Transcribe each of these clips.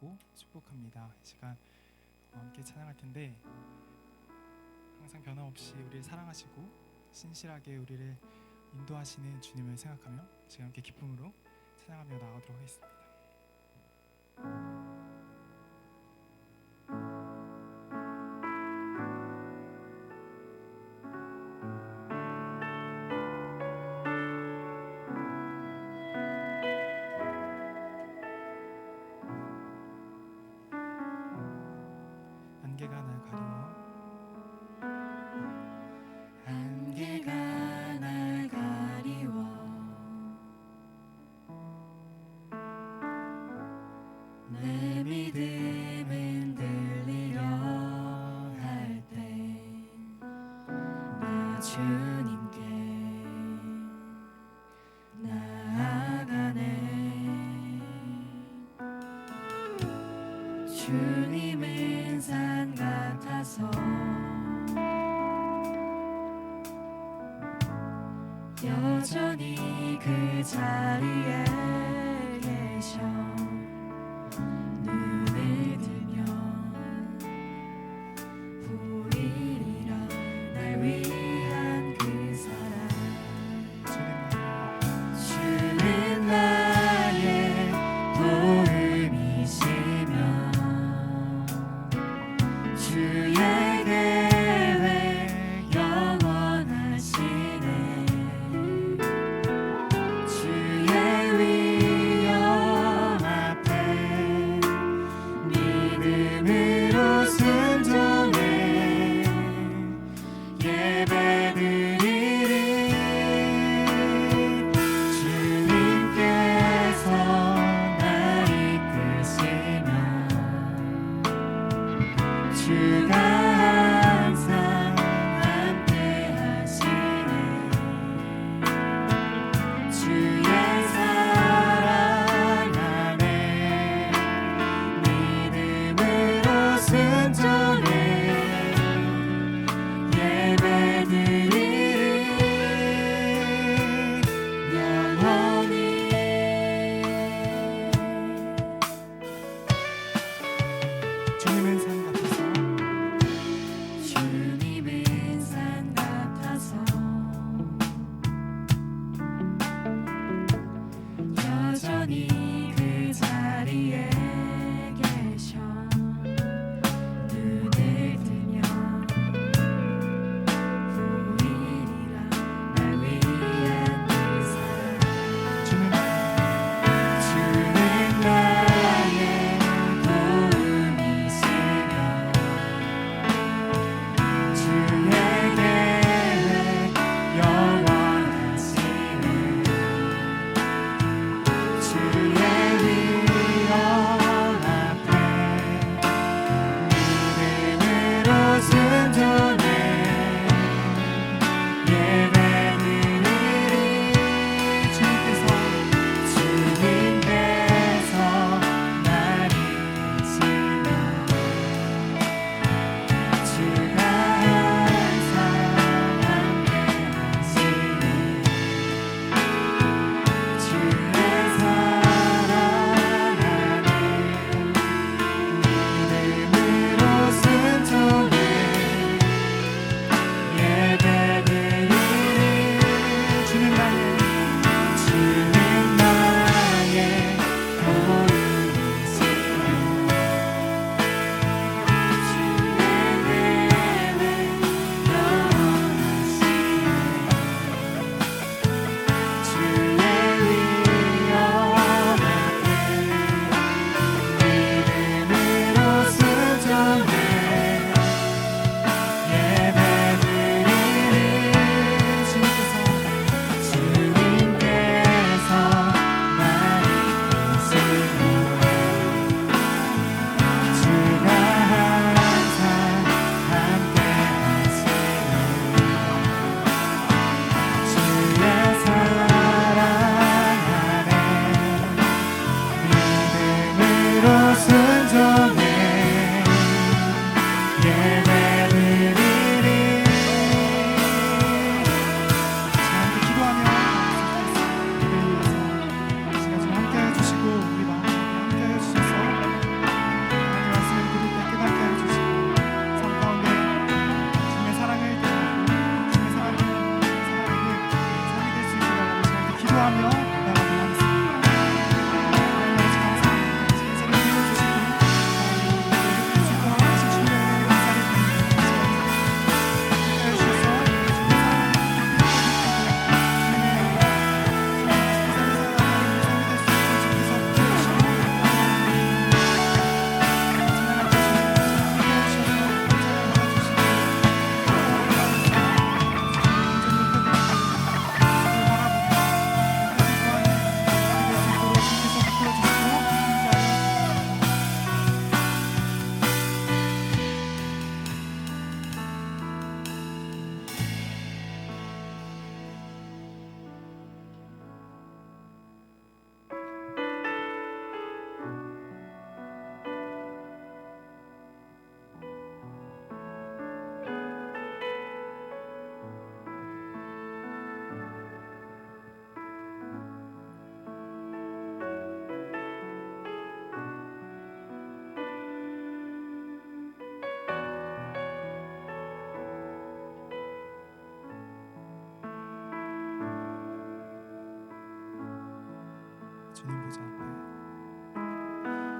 기도하고 축복합니다. 이 시간 함께 찬양할 텐데 항상 변함없이 우리를 사랑하시고 신실하게 우리를 인도하시는 주님을 생각하며 지금 함께 기쁨으로 찬양하며 나아가도록 하겠습니다. 안개가 날 가리워 안개가 날 가리워 내 믿음은 들리려 할 때 나 주님께 나아가네 주님은 산 같아서 여전히 그 자리에 계셔 눈을 뜨면 보이리라 날 위한 그 사랑 주는 나의 도움이시며 주의 계획 영원하시네 주의 위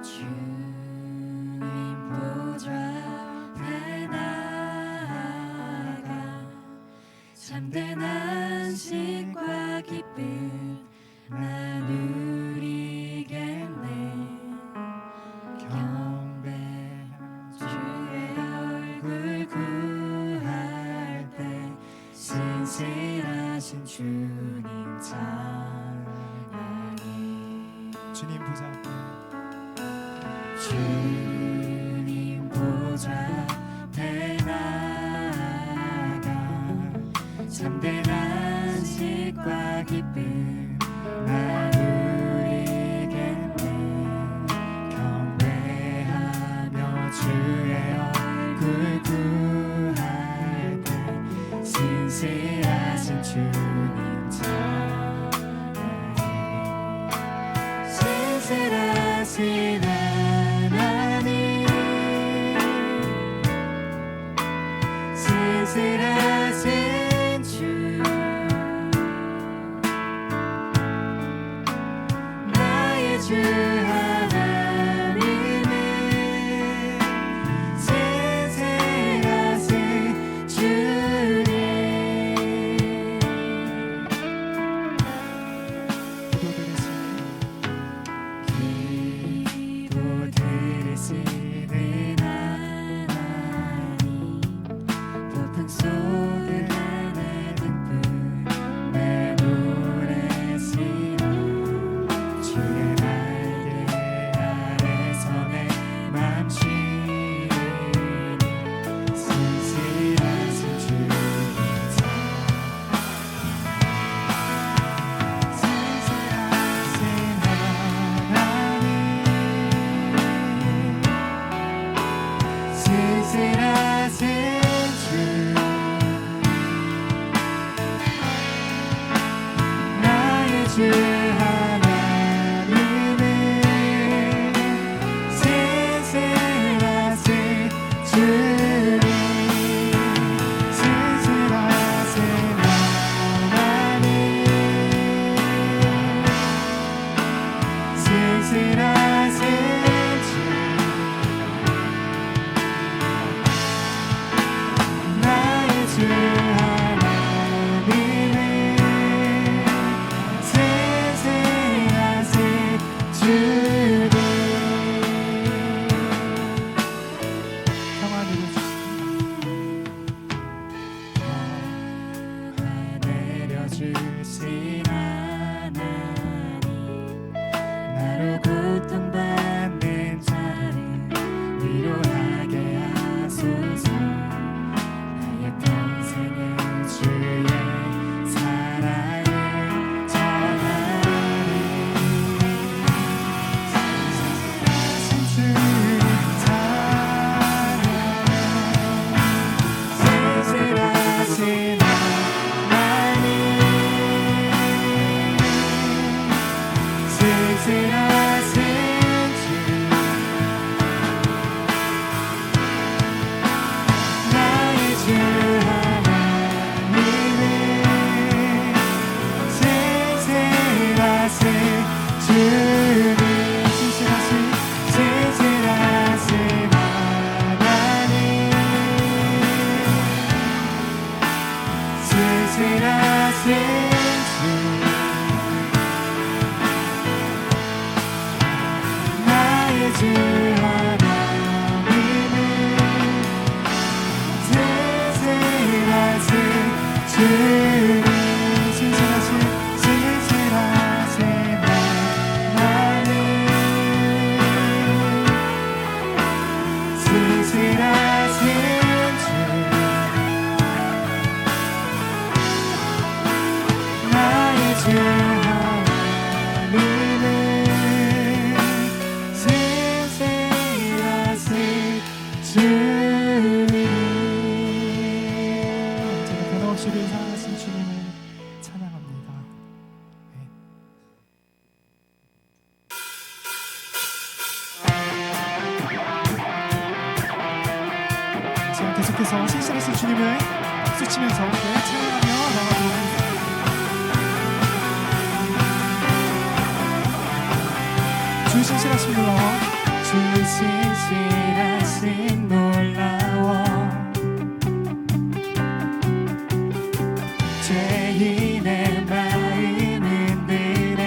주님 보좌 앞에 나아가 참된 안식과 기쁨 나누리겠네. 경배하며 주의 얼굴 구할 때 신실하신 주님 찬양이. 주님 보좌 앞에 주님 보좌 앞에 나아가 참된 안식과 기쁨 나누리겠네. 경배하며 주의 얼굴 구할 때 신실하신 주님 찬양해. 신실하신 하나님, 신실하신 주, 나의 주 하나님은 신실하신 주님. 기도 들으시니 기도 들으시는 하나님, 폭풍 속을 내 등불 내 노래시로 주의 날개 아래서 내 맘 쉬리. 신실하신 주님 신실하신 하나님, 신실하신 주, 나의 주 하나님은 신실하신 주님. 신실하신 하나님, 신실하신 주, 나의 주 하나님은 신실하신 주님. 평화 내려주시니 내려주신 하나님, 나로 고통받는 자를 위로하게 하소서. 나의 평생을 주의 사랑을 전하리. 신실하신 주님 찬양. 신실하신 하나님, 신실하신 주, 나의 주 하나님은 신실하신 주님. 신실하신 하나님, 신실하신 주, 나의 주 하나님은 신실하신 주님. 신실하신 하나님, 신실하신 주, 나의 주 하나님은 신실하신 주님. 언제나 변함없이 우리를 사랑하신 주님을 찬양합니다. 네. 지금 계속해서 신실하신 주님을 박수 치면서 찬양하며 나가도록 하겠습니다. 주 신실하신 분으로 주 신실하신 놀라워 죄인의 마음 흔들에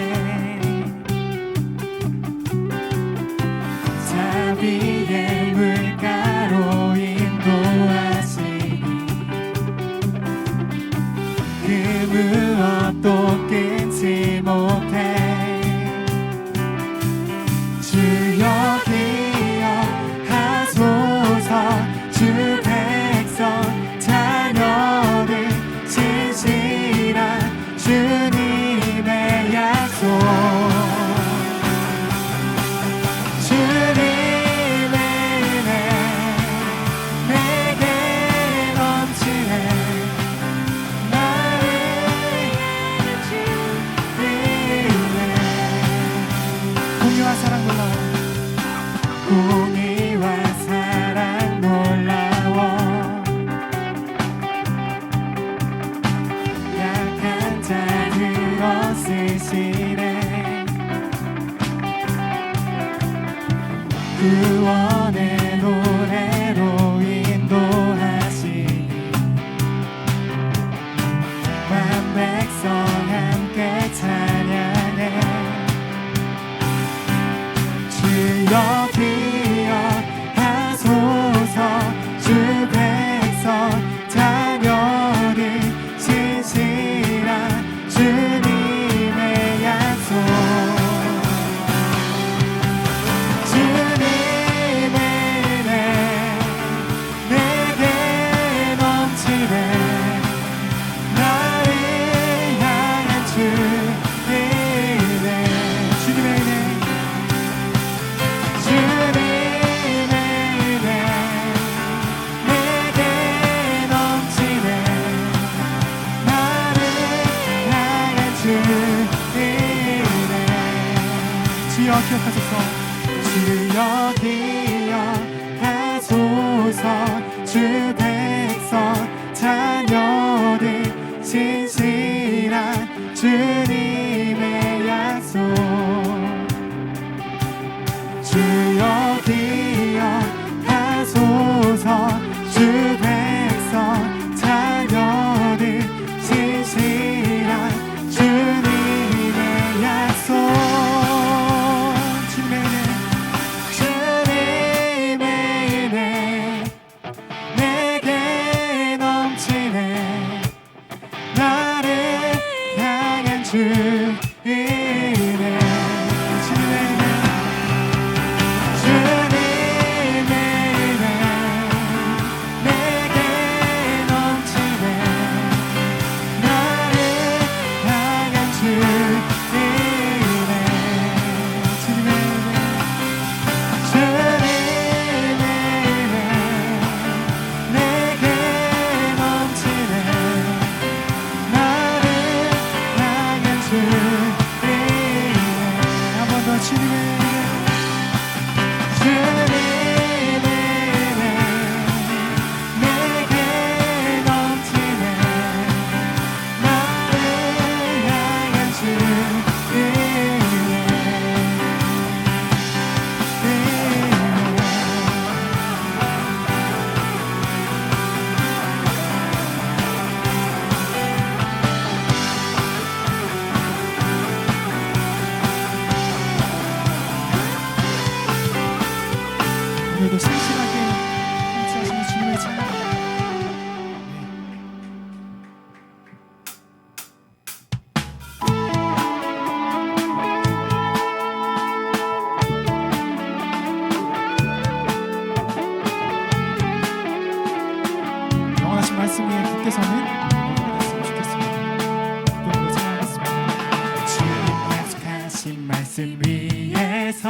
자비의 물가로 인도하시니 그 무엇도 끊지 못해 주여 기억하소서 주 백성 자녀들 신실한 주님의 약속 주님의 은혜 내게 넘치네 나를 주님의 공의와 사랑 놀라워 공의와 사랑 놀라워 약한 자 들어 쓰시네 구원의 노래로 인도하시니 만 백성 함께 찬양해 주여 기억하소서 주 백성 자녀들 신실한 주님의 약속 주님의 은혜 내게 넘치네 나를 향한 주님의 은혜 주님의 은혜 주님의 은혜 내게 넘치네 나를 향한 주님의 은혜 주여 기억하소서 주여 기억하소서 주 백성 자녀들 신실한 주님의 약속 주여 기억하소서 주 백성 자녀들 신실한 주님의 약속 주님의 은혜 내게 넘치네 나를 향한 주님의 은혜 주님의 은혜 주님의 은혜 내게 넘치네 나를 향한 주님의 은혜 주님의 은혜 주님의 은혜 내게 넘치네 나를 향한 주님의 한 번 더 주님의 은혜 내게 넘치네 나를 향한 주님의 오늘도 신실하게 함께하시는 주님의 찬양합니다. 영원하신 말씀 위에 굳게서는 됐으면 좋겠습니다. 오늘도 찬양하겠습니다. 주님 약속하신 말씀 위에서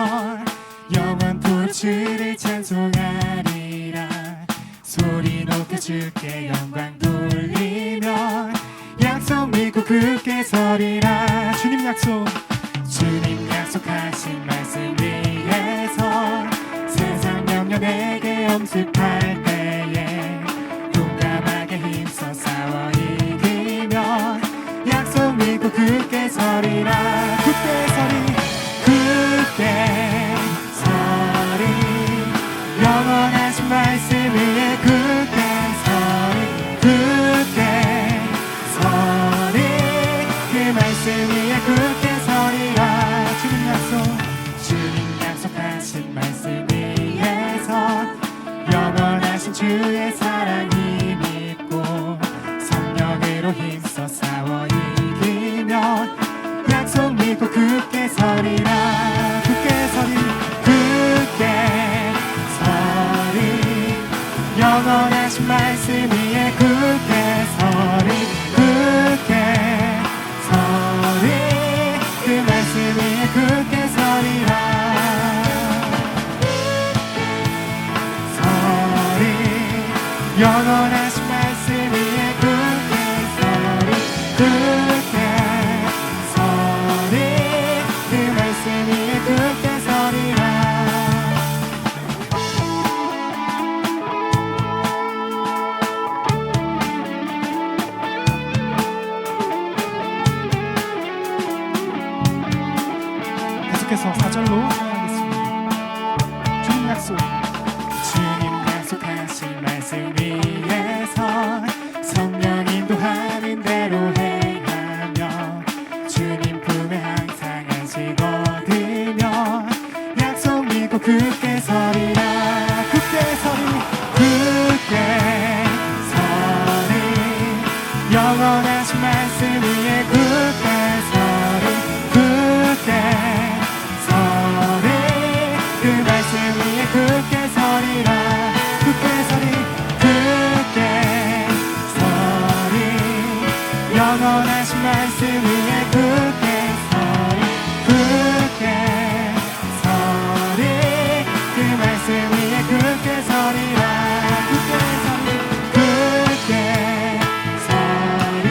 영원토록 주를 찬송하리라 소리 높여 주께 영광 돌리며 약속 믿고 굳게 서리라 주님 약속하신 말씀 위에서 세상 명령 내게 엄습할 때에 용감하게 힘써 싸워 이기며 약속 믿고 굳게 서리라 굳게 서리 주의 사랑이 믿고 성령으로 힘써 싸워 이기면 약속 믿고 굳게 서리라. 굳게 서리 영원하신 말씀 위에 굳게 서리. 굳게 서리 그 말씀 위에 굳게 서리라. 서리 영원하신 말씀 위에 굳게 서리. 굳게 서리 그 말씀 위에 굳게 서리라. 계속해서 4절로 사용하겠습니다. 주님 약속. 주님 약속하신 말씀 위에서 성령 인도하는 대로 행하며 주님 품에 항상 안식거두며 약속 믿고 굳게 서리라. 굳게 서리. 굳게 서리 영원하신 말씀 위에 굳게 서리. 굳게 그 말씀 위에 굳게 서리라. 굳게 서리. 굳게 서리 영원하신 말씀 위에 굳게 서리. 굳게 서리 그 말씀 위에 굳게 서리라. 굳게 서리. 굳게 서리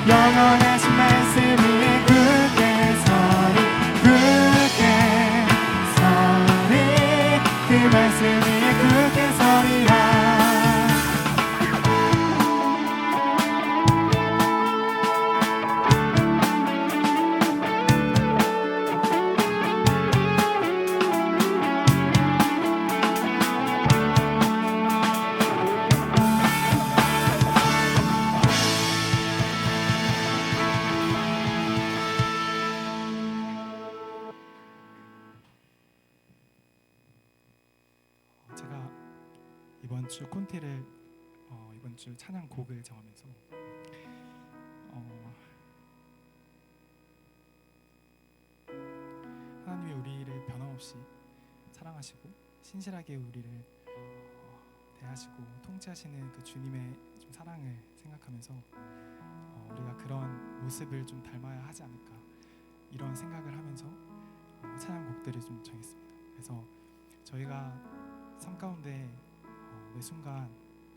영원하신 말씀 위에 굳게 서리. 굳게 그 말씀 위에 굳게 서리라. 제가 이번 주 콘티를 이번 주 찬양 곡을 정하면서 하나님이 우리를 변함없이 사랑하시고 신실하게 우리를 대하시고 통치하시는 그 주님의 좀 사랑을 생각하면서 우리가 그런 모습을 좀 닮아야 하지 않을까 이런 생각을 하면서 찬양 곡들을 좀 정했습니다. 그래서 저희가 삶 가운데 매 순간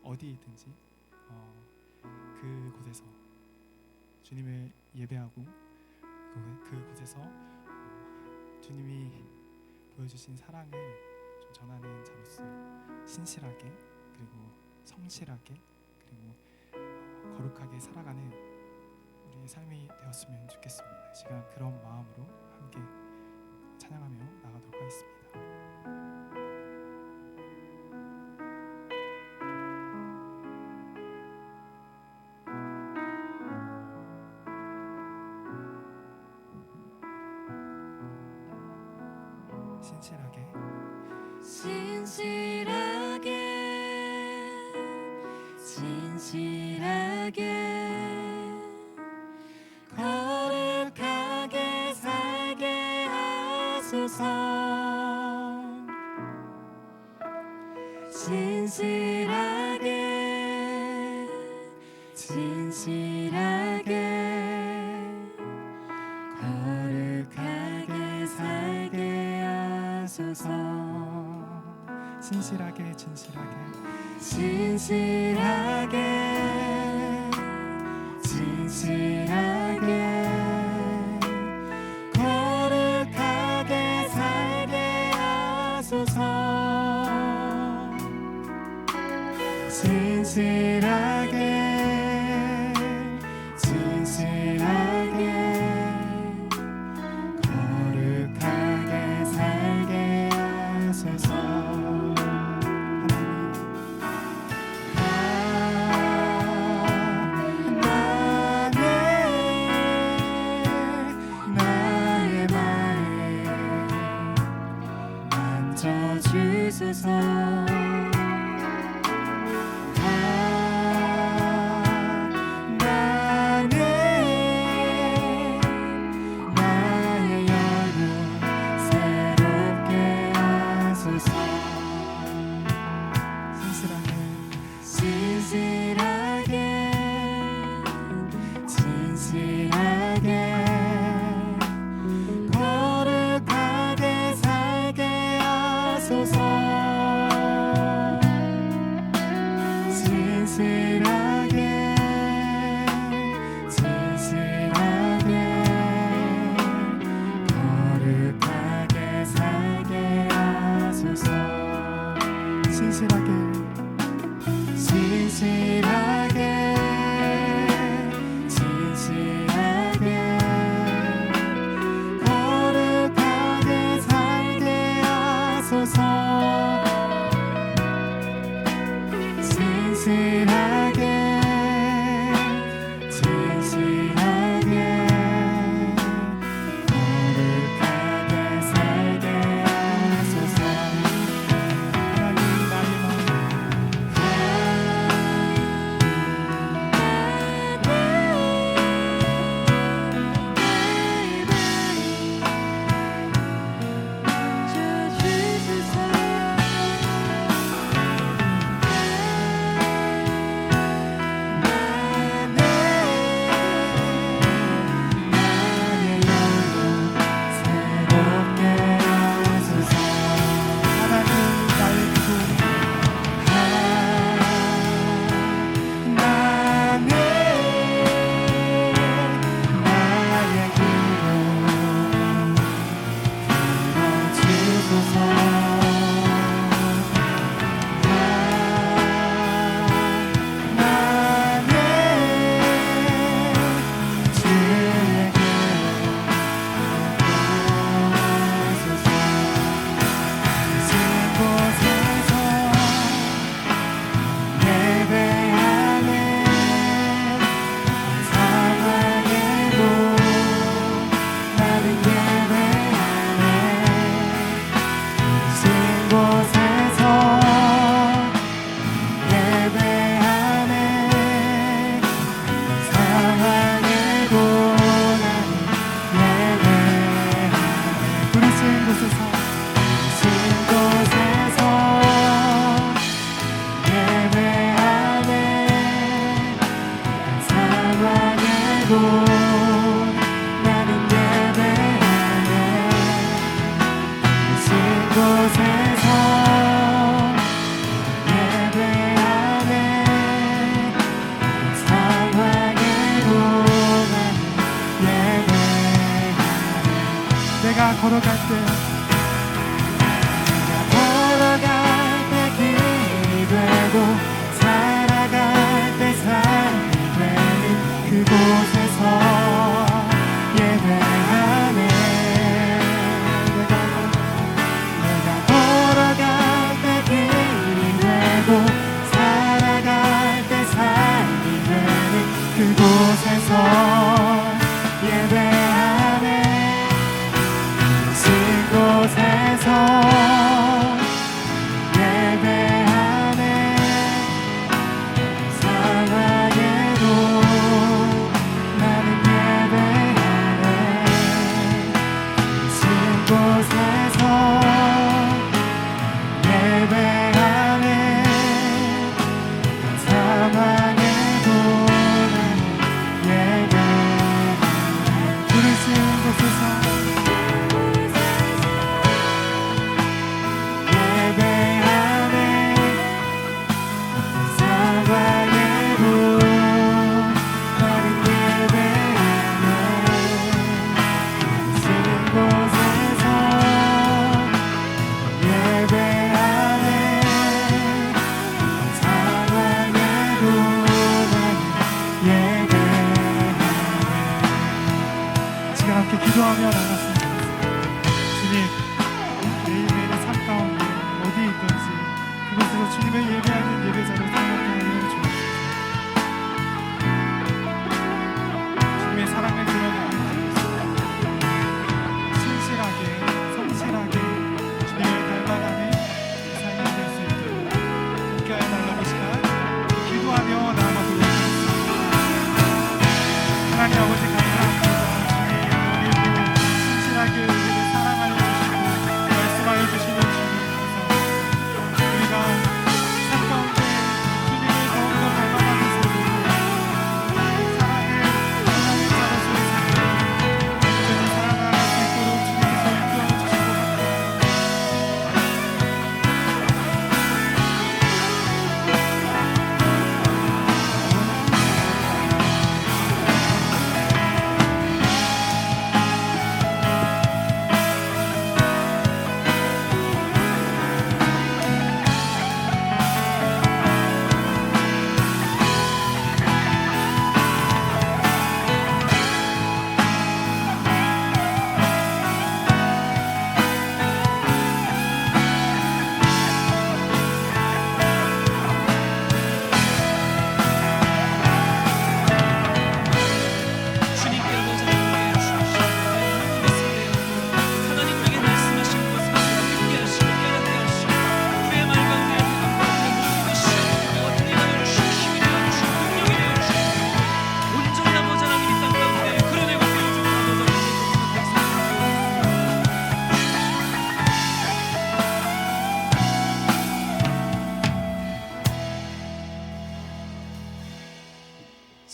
어디든지 그곳에서 주님을 예배하고 그곳에서 주님이 보여주신 사랑을 좀 전하는 자로서 신실하게 그리고 성실하게 그리고 거룩하게 살아가는 우리의 삶이 되었으면 좋겠습니다. 이 시간 그런 마음으로 함께 찬양하며 나가도록 하겠습니다. 신실하게 거룩하게 살게 하소서. 신실하게 거룩하게 살게 하소서. 신실하게 거룩하게 살게 하소서. 신실하게 거룩하게 살게 하소서. 주소서. 진실하게 진실하게 진실하게 거룩하게 살게 하소서 진실하게 진실하게 거룩하게 살게 하소서 하나님 나의 마음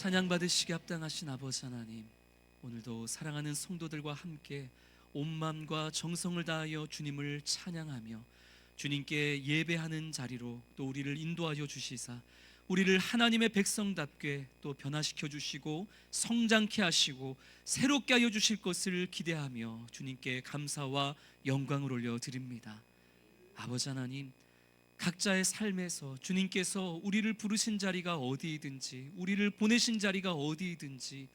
찬양 받으시기 합당하신 아버지 하나님, 오늘도 사랑하는 성도들과 함께 온 마음과 정성을 다하여 주님을 찬양하며 주님께 예배하는 자리로 또 우리를 인도하여 주시사 우리를 하나님의 백성답게 또 변화시켜 주시고 성장케 하시고 새롭게 하여 주실 것을 기대하며 주님께 감사와 영광을 올려드립니다. 아버지 하나님, 각자의 삶에서 주님께서 우리를 부르신 자리가 어디이든지, 우리를 보내신 자리가 어디이든지,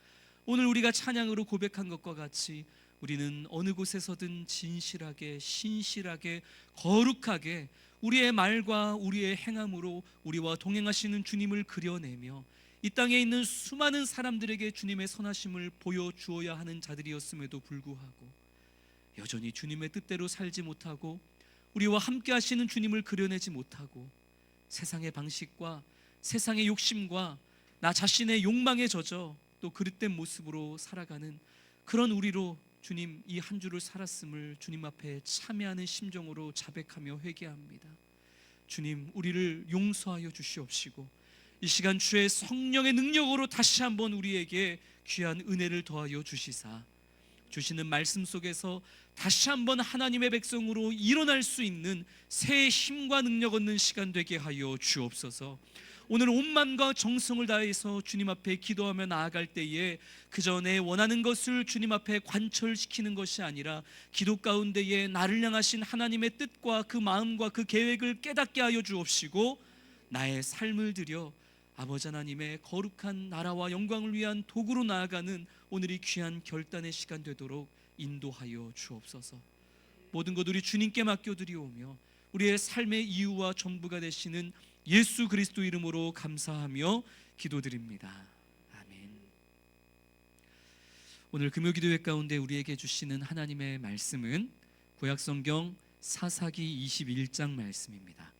오늘 우리가 찬양으로 고백한 것과 같이 우리는 어느 곳에서든 진실하게, 신실하게, 거룩하게 우리의 말과 우리의 행함으로 우리와 동행하시는 주님을 그려내며 이 땅에 있는 수많은 사람들에게 주님의 선하심을 보여주어야 하는 자들이었음에도 불구하고 여전히 주님의 뜻대로 살지 못하고 우리와 함께 하시는 주님을 그려내지 못하고 세상의 방식과 세상의 욕심과 나 자신의 욕망에 젖어 또 그릇된 모습으로 살아가는 그런 우리로 주님, 이 한 주를 살았음을 주님 앞에 참회하는 심정으로 자백하며 회개합니다. 주님, 우리를 용서하여 주시옵시고 이 시간 주의 성령의 능력으로 다시 한번 우리에게 귀한 은혜를 더하여 주시사 주시는 말씀 속에서 다시 한번 하나님의 백성으로 일어날 수 있는 새 힘과 능력 얻는 시간 되게 하여 주옵소서. 오늘 온 마음과 정성을 다해서 주님 앞에 기도하며 나아갈 때에 그저 내 원하는 것을 주님 앞에 관철시키는 것이 아니라 기도 가운데에 나를 향하신 하나님의 뜻과 그 마음과 그 계획을 깨닫게 하여 주옵시고 나의 삶을 들여 아버지 하나님의 거룩한 나라와 영광을 위한 도구로 나아가는 오늘이 귀한 결단의 시간 되도록 인도하여 주옵소서. 모든 것 우리 주님께 맡겨드리오며 우리의 삶의 이유와 전부가 되시는 예수 그리스도 이름으로 감사하며 기도드립니다. 아멘. 오늘 금요기도회 가운데 우리에게 주시는 하나님의 말씀은 구약성경 사사기 21장 말씀입니다.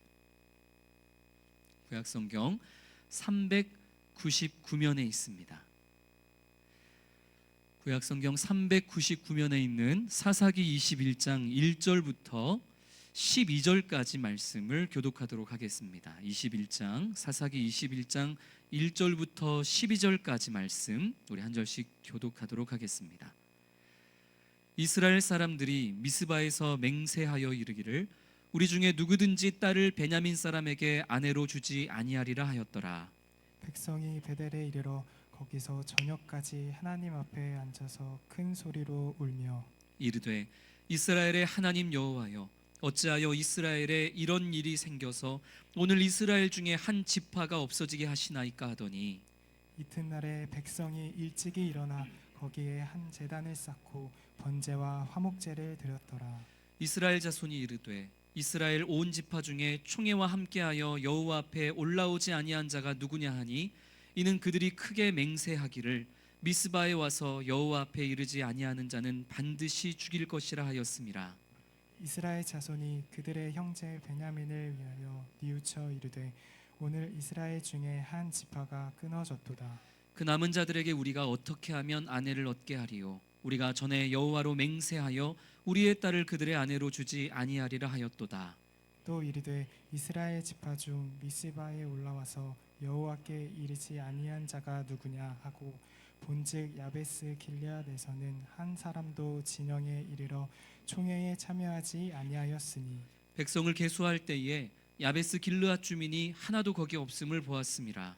구약성경 399면에 있습니다. 구약성경 399면에 있는 사사기 21장 1절부터 12절까지 말씀을 교독하도록 하겠습니다. 21장 사사기 21장 1절부터 12절까지 말씀 우리 한 절씩 교독하도록 하겠습니다. 이스라엘 사람들이 미스바에서 맹세하여 이르기를 우리 중에 누구든지 딸을 베냐민 사람에게 아내로 주지 아니하리라 하였더라. 백성이 베델에 이르러 거기서 저녁까지 하나님 앞에 앉아서 큰 소리로 울며 이르되 이스라엘의 하나님 여호와여, 어찌하여 이스라엘에 이런 일이 생겨서 오늘 이스라엘 중에 한 지파가 없어지게 하시나이까 하더니 이튿날에 백성이 일찍이 일어나 거기에 한 제단을 쌓고 번제와 화목제를 드렸더라. 이스라엘 자손이 이르되 이스라엘 온 지파 중에 총회와 함께하여 여호와 앞에 올라오지 아니한 자가 누구냐 하니 이는 그들이 크게 맹세하기를 미스바에 와서 여호와 앞에 이르지 아니하는 자는 반드시 죽일 것이라 하였음이라. 이스라엘 자손이 그들의 형제 베냐민을 위하여 뉘우쳐 이르되 오늘 이스라엘 중에 한 지파가 끊어졌도다. 그 남은 자들에게 우리가 어떻게 하면 아내를 얻게 하리요? 우리가 전에 여호와로 맹세하여 우리의 딸을 그들의 아내로 주지 아니하리라 하였도다. 또 이르되 이스라엘 지파 중 미스바에 올라와서 여호와께 이르지 아니한 자가 누구냐 하고 본즉 야베스 길르앗에서는 한 사람도 진영에 이르러 총회에 참여하지 아니하였으니 백성을 계수할 때에 야베스 길르앗 주민이 하나도 거기 없음을 보았음이라.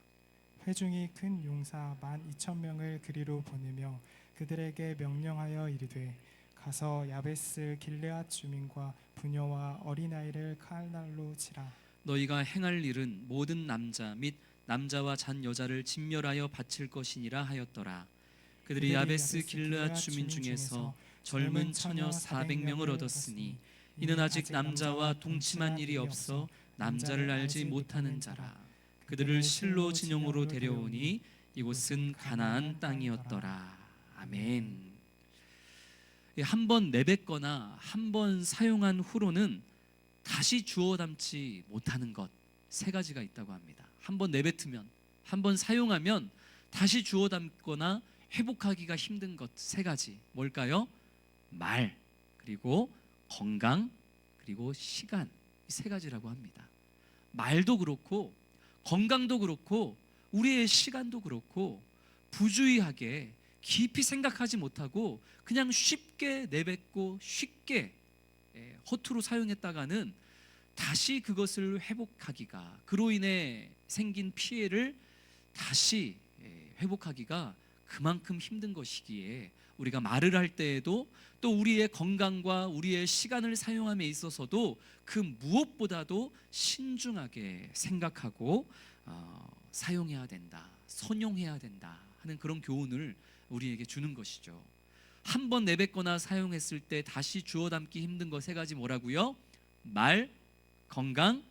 회중이 큰 용사 12,000명을 그리로 보내며 그들에게 명령하여 이르되 가서 야베스 길르앗 주민과 부녀와 어린아이를 칼날로 치라. 너희가 행할 일은 모든 남자 및 남자와 잔 여자를 진멸하여 바칠 것이니라 하였더라. 그들이 야베스 길르앗 주민 중에서 젊은 처녀 400명을 얻었으니 이는 아직 남자와 동침한 일이 없어 남자를 알지 못하는 자라. 그들을 실로 진영으로 데려오니 이곳은 가나안 땅이었더라. 아멘. 한 번 내뱉거나 한 번 사용한 후로는 다시 주워 담지 못하는 것 세 가지가 있다고 합니다. 한 번 내뱉으면, 한 번 사용하면 다시 주워 담거나 회복하기가 힘든 것 세 가지. 뭘까요? 말, 그리고 건강, 그리고 시간. 이 세 가지라고 합니다. 말도 그렇고 건강도 그렇고 우리의 시간도 그렇고 부주의하게 깊이 생각하지 못하고 그냥 쉽게 내뱉고 쉽게 허투루 사용했다가는 다시 그것을 회복하기가, 그로 인해 생긴 피해를 다시 회복하기가 그만큼 힘든 것이기에 우리가 말을 할 때에도 또 우리의 건강과 우리의 시간을 사용함에 있어서도 그 무엇보다도 신중하게 생각하고 사용해야 된다, 선용해야 된다 하는 그런 교훈을 우리에게 주는 것이죠. 한 번 내뱉거나 사용했을 때 다시 주워 담기 힘든 것 세 가지 뭐라고요? 말, 건강,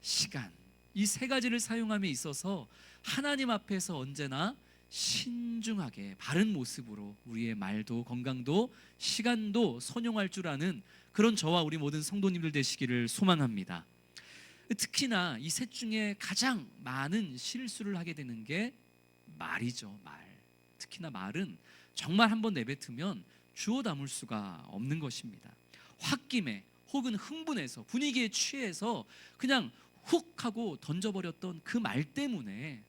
시간. 이 세 가지를 사용함에 있어서 하나님 앞에서 언제나 신중하게 바른 모습으로 우리의 말도 건강도 시간도 선용할 줄 아는 그런 저와 우리 모든 성도님들 되시기를 소망합니다. 특히나 이 셋 중에 가장 많은 실수를 하게 되는 게 말이죠. 말. 특히나 말은 정말 한번 내뱉으면 주워 담을 수가 없는 것입니다. 홧김에 혹은 흥분해서 분위기에 취해서 그냥 훅 하고 던져버렸던 그 말 때문에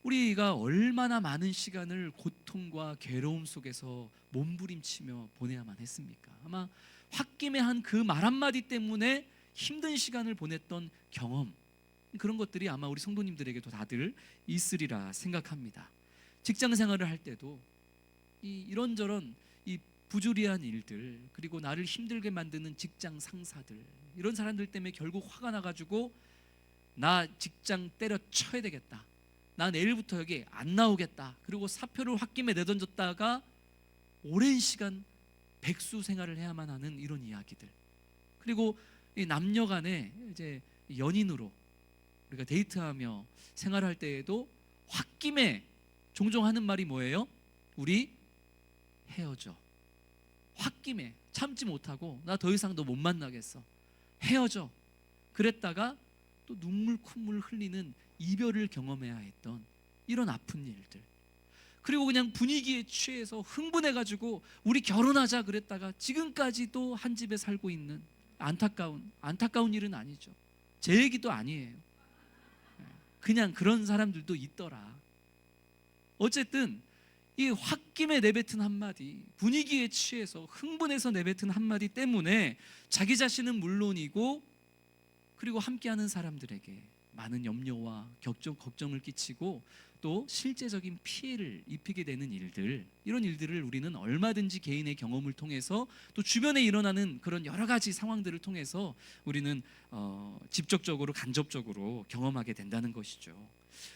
우리가 얼마나 많은 시간을 고통과 괴로움 속에서 몸부림치며 보내야만 했습니까? 아마 홧김에 한 그 말 한마디 때문에 힘든 시간을 보냈던 경험, 그런 것들이 아마 우리 성도님들에게도 다들 있으리라 생각합니다. 직장 생활을 할 때도 이런저런 이 부조리한 일들, 그리고 나를 힘들게 만드는 직장 상사들, 이런 사람들 때문에 결국 화가 나가지고 나 직장 때려쳐야 되겠다, 나 내일부터 여기 안 나오겠다, 그리고 사표를 홧김에 내던졌다가 오랜 시간 백수 생활을 해야만 하는 이런 이야기들. 그리고 이 남녀 간에 이제 연인으로 우리가 데이트하며 생활할 때에도 홧김에 종종 하는 말이 뭐예요? 우리 헤어져. 홧김에 참지 못하고 나 더 이상 너 못 만나겠어, 헤어져. 그랬다가 또 눈물 콧물 흘리는 이별을 경험해야 했던 이런 아픈 일들. 그리고 그냥 분위기에 취해서 흥분해가지고 우리 결혼하자 그랬다가 지금까지도 한 집에 살고 있는 안타까운 일은 아니죠. 제 얘기도 아니에요. 그냥 그런 사람들도 있더라. 어쨌든 이 홧김에 내뱉은 한마디, 분위기에 취해서 흥분해서 내뱉은 한마디 때문에 자기 자신은 물론이고 그리고 함께하는 사람들에게 많은 염려와 걱정을 끼치고 또 실제적인 피해를 입히게 되는 일들, 이런 일들을 우리는 얼마든지 개인의 경험을 통해서 또 주변에 일어나는 그런 여러 가지 상황들을 통해서 우리는 직접적으로 간접적으로 경험하게 된다는 것이죠.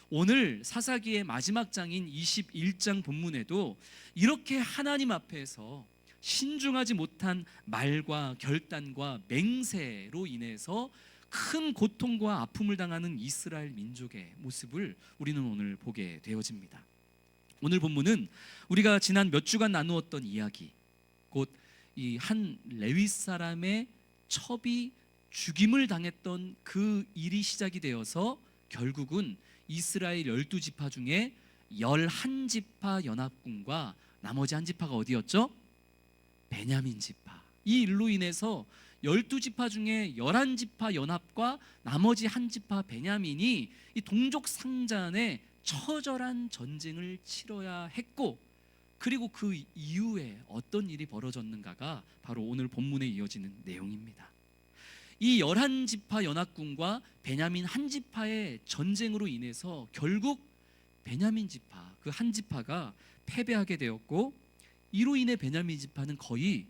오늘 사사기의 마지막 장인 21장 본문에도 이렇게 하나님 앞에서 신중하지 못한 말과 결단과 맹세로 인해서 큰 고통과 아픔을 당하는 이스라엘 민족의 모습을 우리는 오늘 보게 되어집니다. 오늘 본문은 우리가 지난 몇 주간 나누었던 이야기, 곧 이 한 레위 사람의 첩이 죽임을 당했던 그 일이 시작이 되어서 결국은 이스라엘 12지파 중에 11지파 연합군과 나머지 한 지파가 어디였죠? 베냐민 지파. 이 일로 인해서 12지파 중에 11지파 연합과 나머지 한 지파 베냐민이 이 동족 상잔의 처절한 전쟁을 치러야 했고, 그리고 그 이후에 어떤 일이 벌어졌는가가 바로 오늘 본문에 이어지는 내용입니다. 이 11지파 연합군과 베냐민 한 지파의 전쟁으로 인해서 결국 베냐민 지파, 그 한 지파가 패배하게 되었고, 이로 인해 베냐민 지파는 거의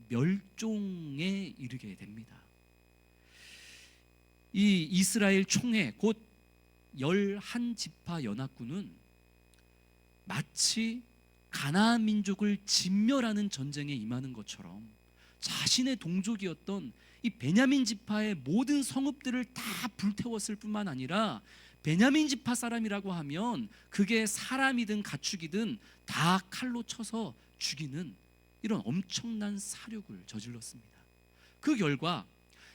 멸종에 이르게 됩니다. 이 이스라엘 총회 곧 11지파 연합군은 마치 가나안 민족을 진멸하는 전쟁에 임하는 것처럼 자신의 동족이었던 이 베냐민 지파의 모든 성읍들을 다 불태웠을 뿐만 아니라, 베냐민 지파 사람이라고 하면 그게 사람이든 가축이든 다 칼로 쳐서 죽이는 이런 엄청난 사륙을 저질렀습니다. 그 결과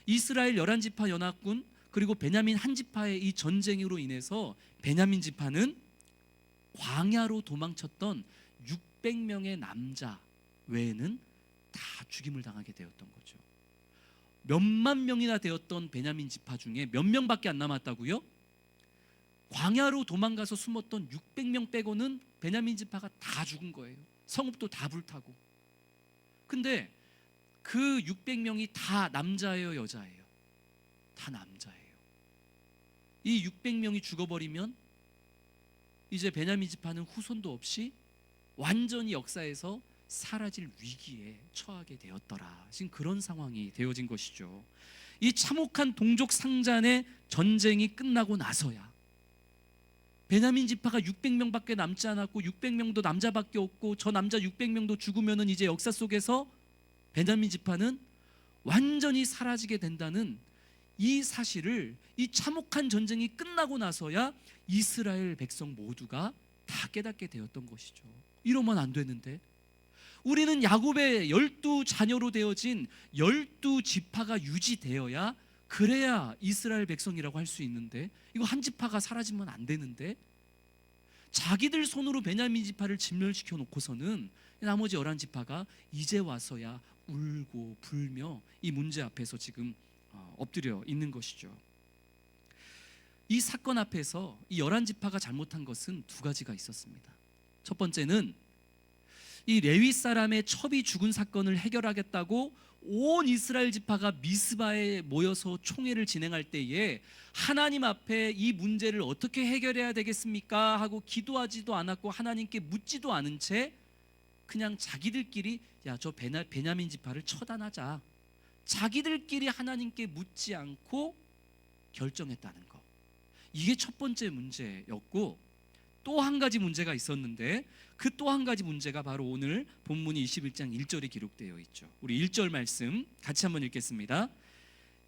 이스라엘 11지파 연합군 그리고 베냐민 한 지파의 이 전쟁으로 인해서 베냐민 지파는 광야로 도망쳤던 600명의 남자 외에는 다 죽임을 당하게 되었던 거죠. 몇만 명이나 되었던 베냐민 지파 중에 몇 명밖에 안 남았다고요? 광야로 도망가서 숨었던 600명 빼고는 베냐민 지파가 다 죽은 거예요. 성읍도 다 불타고. 근데 그 600명이 다 남자예요, 여자예요? 다 남자예요. 이 600명이 죽어버리면 이제 베냐민 지파는 후손도 없이 완전히 역사에서 사라질 위기에 처하게 되었더라. 지금 그런 상황이 되어진 것이죠. 이 참혹한 동족 상잔의 전쟁이 끝나고 나서야 베냐민 지파가 600명밖에 남지 않았고 600명도 남자밖에 없고 저 남자 600명도 죽으면은 이제 역사 속에서 베냐민 지파는 완전히 사라지게 된다는 이 사실을, 이 참혹한 전쟁이 끝나고 나서야 이스라엘 백성 모두가 다 깨닫게 되었던 것이죠. 이러면 안 되는데, 우리는 야곱의 12자녀로 되어진 12지파가 유지되어야, 그래야 이스라엘 백성이라고 할 수 있는데, 이거 한 지파가 사라지면 안 되는데, 자기들 손으로 베냐민 지파를 진멸시켜 놓고서는 나머지 11지파가 이제 와서야 울고 불며 이 문제 앞에서 지금 엎드려 있는 것이죠. 이 사건 앞에서 이 11지파가 잘못한 것은 두 가지가 있었습니다. 첫 번째는 이 레위 사람의 첩이 죽은 사건을 해결하겠다고 온 이스라엘 지파가 미스바에 모여서 총회를 진행할 때에 하나님 앞에 이 문제를 어떻게 해결해야 되겠습니까? 하고 기도하지도 않았고 하나님께 묻지도 않은 채 그냥 자기들끼리 야, 저 베냐민 지파를 처단하자, 자기들끼리 하나님께 묻지 않고 결정했다는 거. 이게 첫 번째 문제였고, 또 한 가지 문제가 있었는데 그 또 한 가지 문제가 바로 오늘 본문이 21장 1절에 기록되어 있죠. 우리 1절 말씀 같이 한번 읽겠습니다.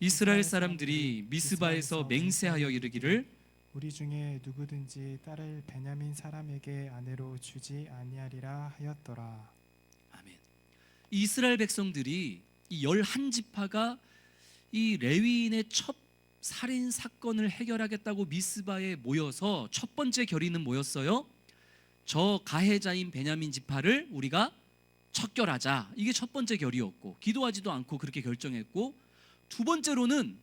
이스라엘 사람들이 미스바에서 맹세하여 이르기를 우리 중에 누구든지 딸을 베냐민 사람에게 아내로 주지 아니하리라 하였더라. 아멘. 이스라엘 백성들이 이 11지파가 이 레위인의 첫 살인 사건을 해결하겠다고 미스바에 모여서 첫 번째 결의는 뭐였어요? 저 가해자인 베냐민 지파를 우리가 척결하자. 이게 첫 번째 결의였고, 기도하지도 않고 그렇게 결정했고, 두 번째로는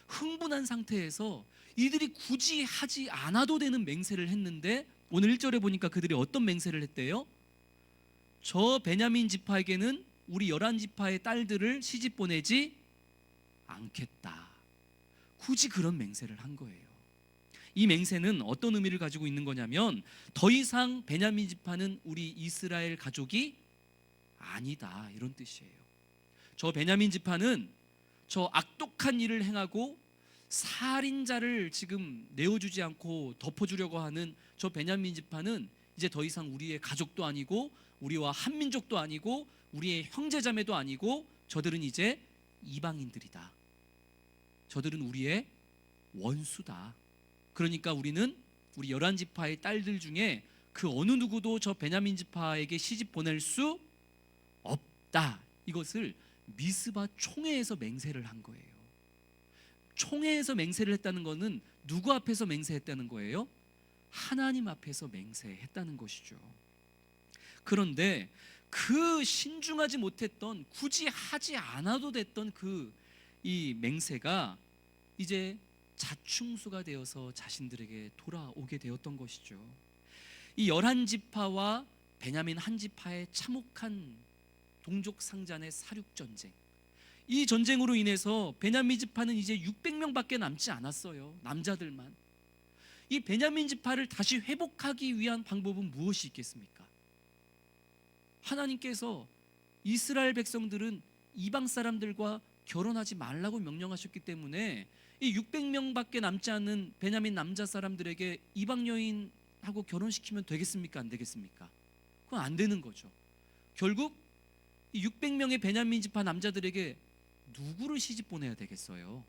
흥분한 상태에서 이들이 굳이 하지 않아도 되는 맹세를 했는데, 오늘 1절에 보니까 그들이 어떤 맹세를 했대요? 저 베냐민 지파에게는 우리 11지파의 딸들을 시집 보내지 않겠다. 굳이 그런 맹세를 한 거예요. 이 맹세는 어떤 의미를 가지고 있는 거냐면, 더 이상 베냐민 지파는 우리 이스라엘 가족이 아니다, 이런 뜻이에요. 저 베냐민 지파는 저 악독한 일을 행하고 살인자를 지금 내어주지 않고 덮어주려고 하는 저 베냐민 지파는 이제 더 이상 우리의 가족도 아니고 우리와 한민족도 아니고 우리의 형제자매도 아니고, 저들은 이제 이방인들이다. 저들은 우리의 원수다. 그러니까 우리는 우리 11지파의 딸들 중에 그 어느 누구도 저 베냐민 지파에게 시집 보낼 수 없다. 이것을 미스바 총회에서 맹세를 한 거예요. 총회에서 맹세를 했다는 것은 누구 앞에서 맹세했다는 거예요? 하나님 앞에서 맹세했다는 것이죠. 그런데 그 신중하지 못했던, 굳이 하지 않아도 됐던 이 맹세가 이제 자충수가 되어서 자신들에게 돌아오게 되었던 것이죠. 이 11지파와 베냐민 한 지파의 참혹한 동족 상잔의 사륙전쟁, 이 전쟁으로 인해서 베냐민 지파는 이제 600명밖에 남지 않았어요. 남자들만. 이 베냐민 지파를 다시 회복하기 위한 방법은 무엇이 있겠습니까? 하나님께서 이스라엘 백성들은 이방 사람들과 결혼하지 말라고 명령하셨기 때문에 이 600명밖에 남지 않은 베냐민 남자 사람들에게 이방 여인하고 결혼시키면 되겠습니까? 안 되겠습니까? 그건 안 되는 거죠. 결국 이 600명의 베냐민 지파 남자들에게 누구를 시집 보내야 되겠어요?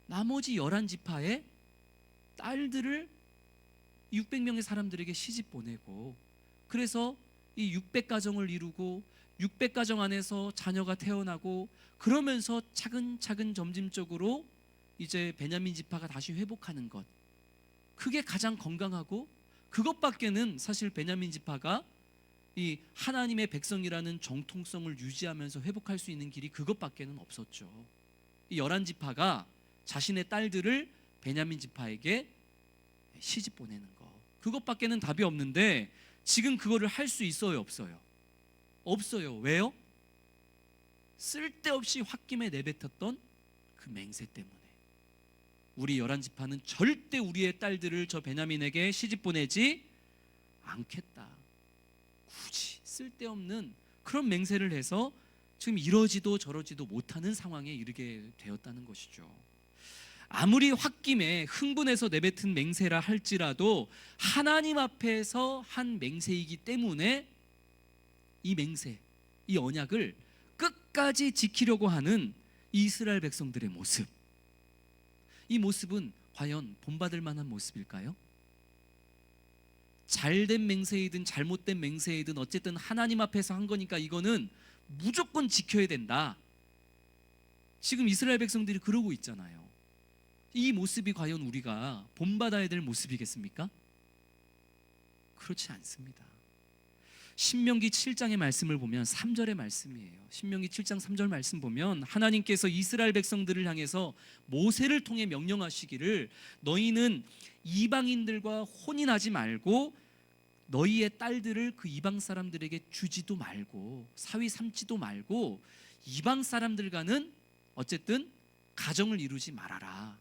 나머지 11지파의 딸들을 600명의 사람들에게 시집 보내고, 그래서 이 600가정을 이루고 600가정 안에서 자녀가 태어나고, 그러면서 차근차근 점진적으로 이제 베냐민 지파가 다시 회복하는 것, 그게 가장 건강하고, 그것밖에는 사실 베냐민 지파가 이 하나님의 백성이라는 정통성을 유지하면서 회복할 수 있는 길이 그것밖에는 없었죠. 이 11지파가 자신의 딸들을 베냐민 지파에게 시집 보내는 거. 그것밖에는 답이 없는데 지금 그거를 할 수 있어요, 없어요? 없어요. 왜요? 쓸데없이 홧김에 내뱉었던 그 맹세 때문에. 우리 열한 지파는 절대 우리의 딸들을 저 베냐민에게 시집 보내지 않겠다. 굳이 쓸데없는 그런 맹세를 해서 지금 이러지도 저러지도 못하는 상황에 이르게 되었다는 것이죠. 아무리 홧김에 흥분해서 내뱉은 맹세라 할지라도 하나님 앞에서 한 맹세이기 때문에 이 맹세, 이 언약을 끝까지 지키려고 하는 이스라엘 백성들의 모습, 이 모습은 과연 본받을 만한 모습일까요? 잘된 맹세이든 잘못된 맹세이든 어쨌든 하나님 앞에서 한 거니까 이거는 무조건 지켜야 된다. 지금 이스라엘 백성들이 그러고 있잖아요. 이 모습이 과연 우리가 본받아야 될 모습이겠습니까? 그렇지 않습니다. 신명기 7장의 말씀을 보면 3절의 말씀이에요. 신명기 7장 3절 말씀 보면 하나님께서 이스라엘 백성들을 향해서 모세를 통해 명령하시기를 너희는 이방인들과 혼인하지 말고 너희의 딸들을 그 이방 사람들에게 주지도 말고 사위 삼지도 말고 이방 사람들과는 어쨌든 가정을 이루지 말아라.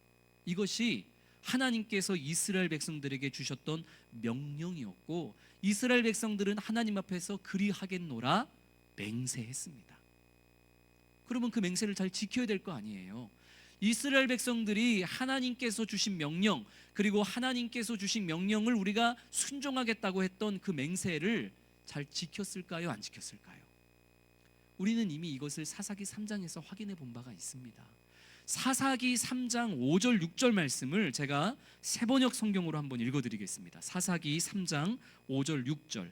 이것이 하나님께서 이스라엘 백성들에게 주셨던 명령이었고 이스라엘 백성들은 하나님 앞에서 그리하겠노라 맹세했습니다. 그러면 그 맹세를 잘 지켜야 될 거 아니에요. 이스라엘 백성들이 하나님께서 주신 명령 그리고 하나님께서 주신 명령을 우리가 순종하겠다고 했던 그 맹세를 잘 지켰을까요? 안 지켰을까요? 우리는 이미 이것을 사사기 3장에서 확인해 본 바가 있습니다. 사사기 3장 5절 6절 말씀을 제가 세번역 성경으로 한번 읽어드리겠습니다. 사사기 3장 5절 6절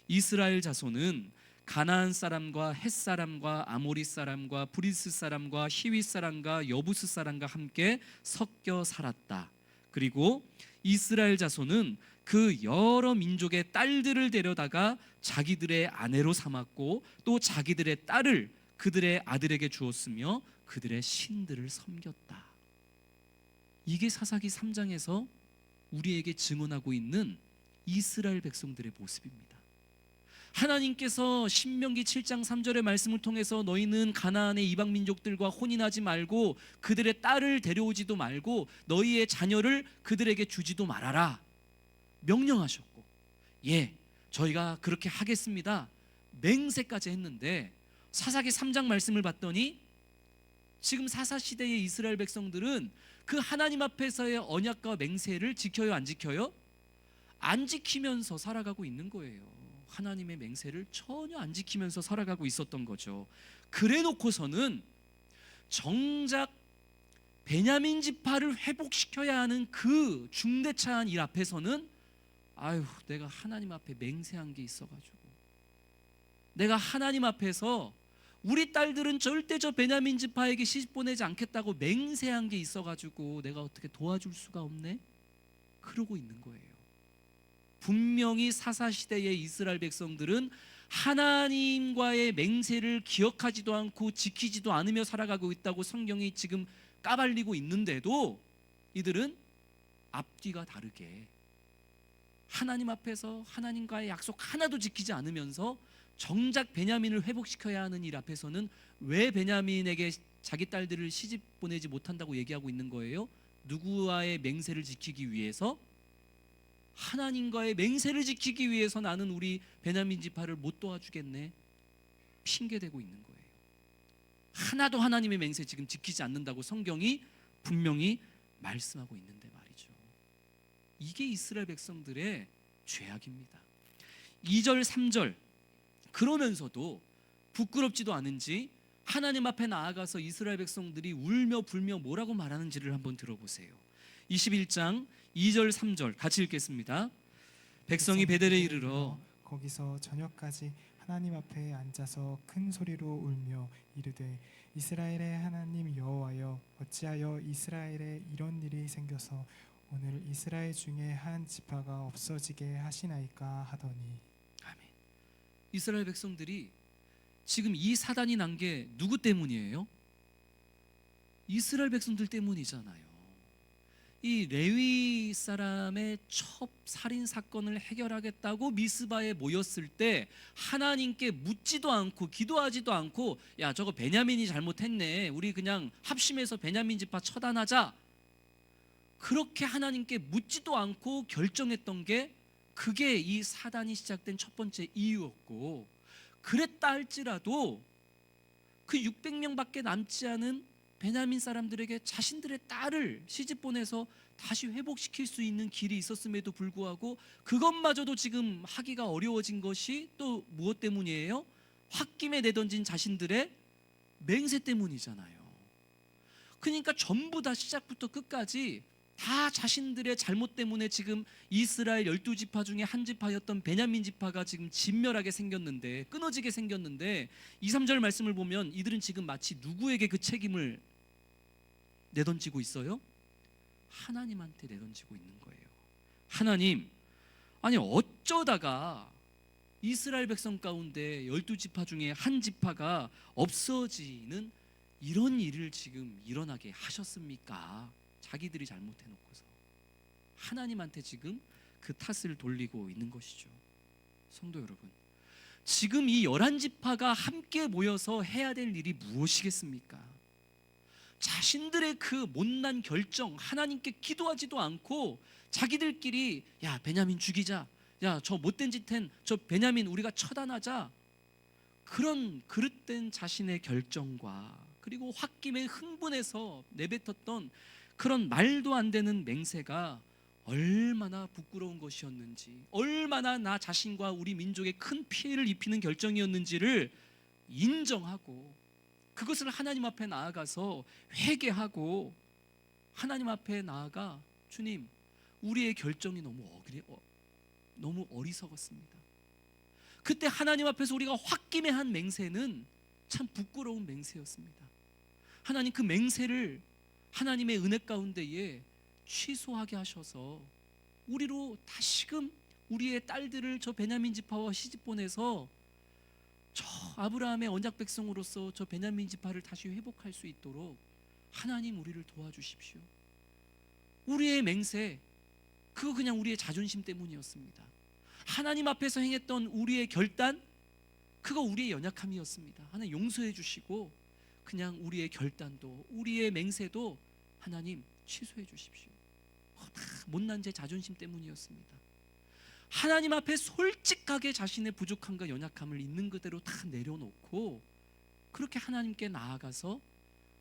이스라엘 자손은 가나안 사람과 헷 사람과 아모리 사람과 브리스 사람과 히윗 사람과 여부스 사람과 함께 섞여 살았다. 그리고 이스라엘 자손은 그 여러 민족의 딸들을 데려다가 자기들의 아내로 삼았고 또 자기들의 딸을 그들의 아들에게 주었으며 그들의 신들을 섬겼다. 이게 사사기 3장에서 우리에게 증언하고 있는 이스라엘 백성들의 모습입니다. 하나님께서 신명기 7장 3절의 말씀을 통해서 너희는 가나안의 이방 민족들과 혼인하지 말고 그들의 딸을 데려오지도 말고 너희의 자녀를 그들에게 주지도 말아라 명령하셨고, 예, 저희가 그렇게 하겠습니다 맹세까지 했는데 사사기 3장 말씀을 봤더니 지금 사사시대의 이스라엘 백성들은 그 하나님 앞에서의 언약과 맹세를 지켜요 안 지켜요? 안 지키면서 살아가고 있는 거예요. 하나님의 맹세를 전혀 안 지키면서 살아가고 있었던 거죠. 그래 놓고서는 정작 베냐민 지파를 회복시켜야 하는 그 중대차한 일 앞에서는 아유, 내가 하나님 앞에 맹세한 게 있어가지고 내가 하나님 앞에서 우리 딸들은 절대 저 베냐민 지파에게 시집 보내지 않겠다고 맹세한 게 있어가지고 내가 어떻게 도와줄 수가 없네? 그러고 있는 거예요. 분명히 사사시대의 이스라엘 백성들은 하나님과의 맹세를 기억하지도 않고 지키지도 않으며 살아가고 있다고 성경이 지금 까발리고 있는데도 이들은 앞뒤가 다르게 하나님 앞에서 하나님과의 약속 하나도 지키지 않으면서 정작 베냐민을 회복시켜야 하는 일 앞에서는 왜 베냐민에게 자기 딸들을 시집 보내지 못한다고 얘기하고 있는 거예요? 누구와의 맹세를 지키기 위해서? 하나님과의 맹세를 지키기 위해서 나는 우리 베냐민 지파를 못 도와주겠네 핑계대고 있는 거예요. 하나도 하나님의 맹세 지금 지키지 않는다고 성경이 분명히 말씀하고 있는데 말이죠. 이게 이스라엘 백성들의 죄악입니다. 2절 3절 그러면서도 부끄럽지도 않은지 하나님 앞에 나아가서 이스라엘 백성들이 울며 불며 뭐라고 말하는지를 한번 들어보세요. 21장 2절 3절 같이 읽겠습니다. 백성이 베델에 이르러 거기서 저녁까지 하나님 앞에 앉아서 큰 소리로 울며 이르되 이스라엘의 하나님 여호와여 어찌하여 이스라엘에 이런 일이 생겨서 오늘 이스라엘 중에 한 지파가 없어지게 하시나이까 하더니. 아멘. 이스라엘 백성들이 지금 이 사단이 난 게 누구 때문이에요? 이스라엘 백성들 때문이잖아요. 이 레위 사람의 첩 살인 사건을 해결하겠다고 미스바에 모였을 때 하나님께 묻지도 않고 기도하지도 않고 야 저거 베냐민이 잘못했네, 우리 그냥 합심해서 베냐민 지파 처단하자, 그렇게 하나님께 묻지도 않고 결정했던 게 그게 이 사단이 시작된 첫 번째 이유였고, 그랬다 할지라도 그 600명밖에 남지 않은 베냐민 사람들에게 자신들의 딸을 시집 보내서 다시 회복시킬 수 있는 길이 있었음에도 불구하고 그것마저도 지금 하기가 어려워진 것이 또 무엇 때문이에요? 홧김에 내던진 자신들의 맹세 때문이잖아요. 그러니까 전부 다 시작부터 끝까지 다 자신들의 잘못 때문에 지금 이스라엘 12지파 중에 한 지파였던 베냐민 지파가 지금 진멸하게 생겼는데, 끊어지게 생겼는데 2, 3절 말씀을 보면 이들은 지금 마치 누구에게 그 책임을 내던지고 있어요? 하나님한테 내던지고 있는 거예요. 하나님, 아니 어쩌다가 이스라엘 백성 가운데 12지파 중에 한 지파가 없어지는 이런 일을 지금 일어나게 하셨습니까? 자기들이 잘못해놓고서 하나님한테 지금 그 탓을 돌리고 있는 것이죠. 성도 여러분, 지금 이 11지파가 함께 모여서 해야 될 일이 무엇이겠습니까? 자신들의 그 못난 결정, 하나님께 기도하지도 않고 자기들끼리 야 베냐민 죽이자, 야 저 못된 짓한 저 베냐민 우리가 처단하자, 그런 그릇된 자신의 결정과 그리고 홧김에 흥분해서 내뱉었던 그런 말도 안 되는 맹세가 얼마나 부끄러운 것이었는지, 얼마나 나 자신과 우리 민족에 큰 피해를 입히는 결정이었는지를 인정하고 그것을 하나님 앞에 나아가서 회개하고 하나님 앞에 나아가 주님, 우리의 결정이 너무 어리석었습니다. 그때 하나님 앞에서 우리가 홧김에 한 맹세는 참 부끄러운 맹세였습니다. 하나님, 그 맹세를 하나님의 은혜 가운데에 취소하게 하셔서 우리로 다시금 우리의 딸들을 저 베냐민 지파와 시집 보내서 저 아브라함의 언약 백성으로서 저 베냐민 지파를 다시 회복할 수 있도록 하나님 우리를 도와주십시오. 우리의 맹세, 그거 그냥 우리의 자존심 때문이었습니다. 하나님 앞에서 행했던 우리의 결단, 그거 우리의 연약함이었습니다. 하나님 용서해 주시고 그냥 우리의 결단도 우리의 맹세도 하나님 취소해 주십시오. 다 못난 제 자존심 때문이었습니다. 하나님 앞에 솔직하게 자신의 부족함과 연약함을 있는 그대로 다 내려놓고 그렇게 하나님께 나아가서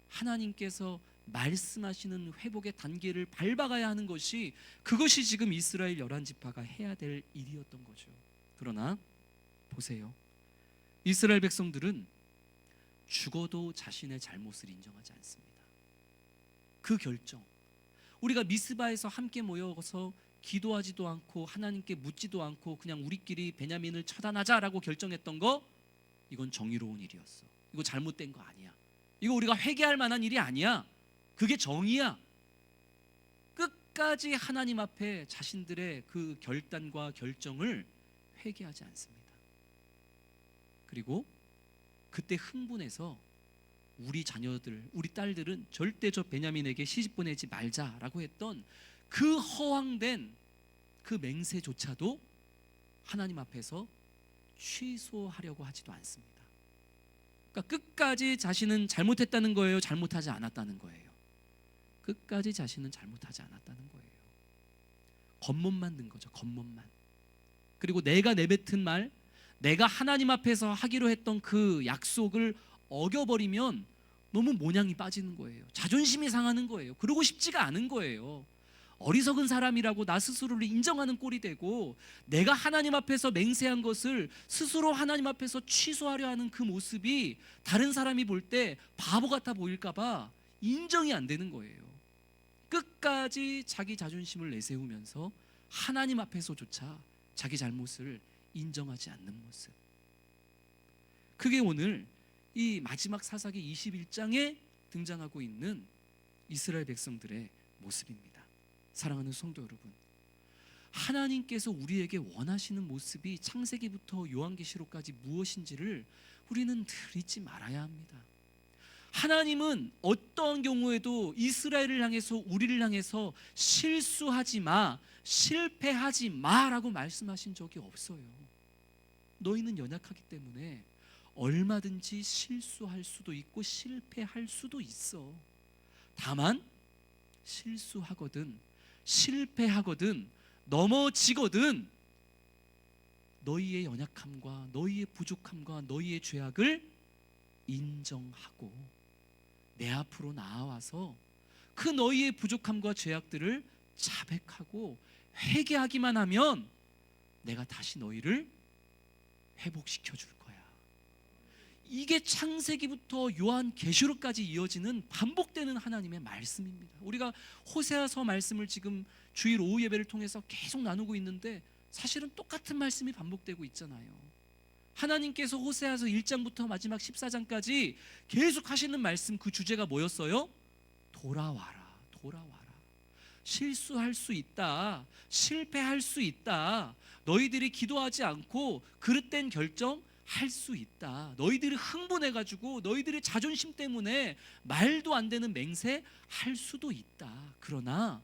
하나님께서 말씀하시는 회복의 단계를 밟아가야 하는 것이, 그것이 지금 이스라엘 11지파가 해야 될 일이었던 거죠. 그러나 보세요, 이스라엘 백성들은 죽어도 자신의 잘못을 인정하지 않습니다. 그 결정, 우리가 미스바에서 함께 모여서 기도하지도 않고 하나님께 묻지도 않고 그냥 우리끼리 베냐민을 처단하자라고 결정했던 거, 이건 정의로운 일이었어. 이거 잘못된 거 아니야. 이거 우리가 회개할 만한 일이 아니야. 그게 정의야. 끝까지 하나님 앞에 자신들의 그 결단과 결정을 회개하지 않습니다. 그리고 그때 흥분해서 우리 자녀들, 우리 딸들은 절대 저 베냐민에게 시집 보내지 말자라고 했던 그 허황된 그 맹세조차도 하나님 앞에서 취소하려고 하지도 않습니다. 그러니까 끝까지 자신은 잘못했다는 거예요, 잘못하지 않았다는 거예요? 끝까지 자신은 잘못하지 않았다는 거예요. 겉멋만 든 거죠, 겉멋만. 그리고 내가 내뱉은 말, 내가 하나님 앞에서 하기로 했던 그 약속을 어겨버리면 너무 모양이 빠지는 거예요. 자존심이 상하는 거예요. 그러고 싶지가 않은 거예요. 어리석은 사람이라고 나 스스로를 인정하는 꼴이 되고, 내가 하나님 앞에서 맹세한 것을 스스로 하나님 앞에서 취소하려 하는 그 모습이 다른 사람이 볼 때 바보 같아 보일까 봐 인정이 안 되는 거예요. 끝까지 자기 자존심을 내세우면서 하나님 앞에서조차 자기 잘못을 인정하지 않는 모습, 그게 오늘 이 마지막 사사기 21장에 등장하고 있는 이스라엘 백성들의 모습입니다. 사랑하는 성도 여러분, 하나님께서 우리에게 원하시는 모습이 창세기부터 요한계시록까지 무엇인지를 우리는 늘 잊지 말아야 합니다. 하나님은 어떤 경우에도 이스라엘을 향해서, 우리를 향해서 실수하지 마, 실패하지 마라고 말씀하신 적이 없어요. 너희는 연약하기 때문에 얼마든지 실수할 수도 있고 실패할 수도 있어. 다만 실수하거든 실패하거든 넘어지거든 너희의 연약함과 너희의 부족함과 너희의 죄악을 인정하고 내 앞으로 나와서 그 너희의 부족함과 죄악들을 자백하고 회개하기만 하면 내가 다시 너희를 회복시켜 줄 거야. 이게 창세기부터 요한계시록까지 이어지는 반복되는 하나님의 말씀입니다. 우리가 호세아서 말씀을 지금 주일 오후 예배를 통해서 계속 나누고 있는데 사실은 똑같은 말씀이 반복되고 있잖아요. 하나님께서 호세아서 1장부터 마지막 14장까지 계속 하시는 말씀, 그 주제가 뭐였어요? 돌아와라, 돌아와라. 실수할 수 있다, 실패할 수 있다. 너희들이 기도하지 않고 그릇된 결정 할 수 있다. 너희들이 흥분해가지고 너희들의 자존심 때문에 말도 안 되는 맹세 할 수도 있다. 그러나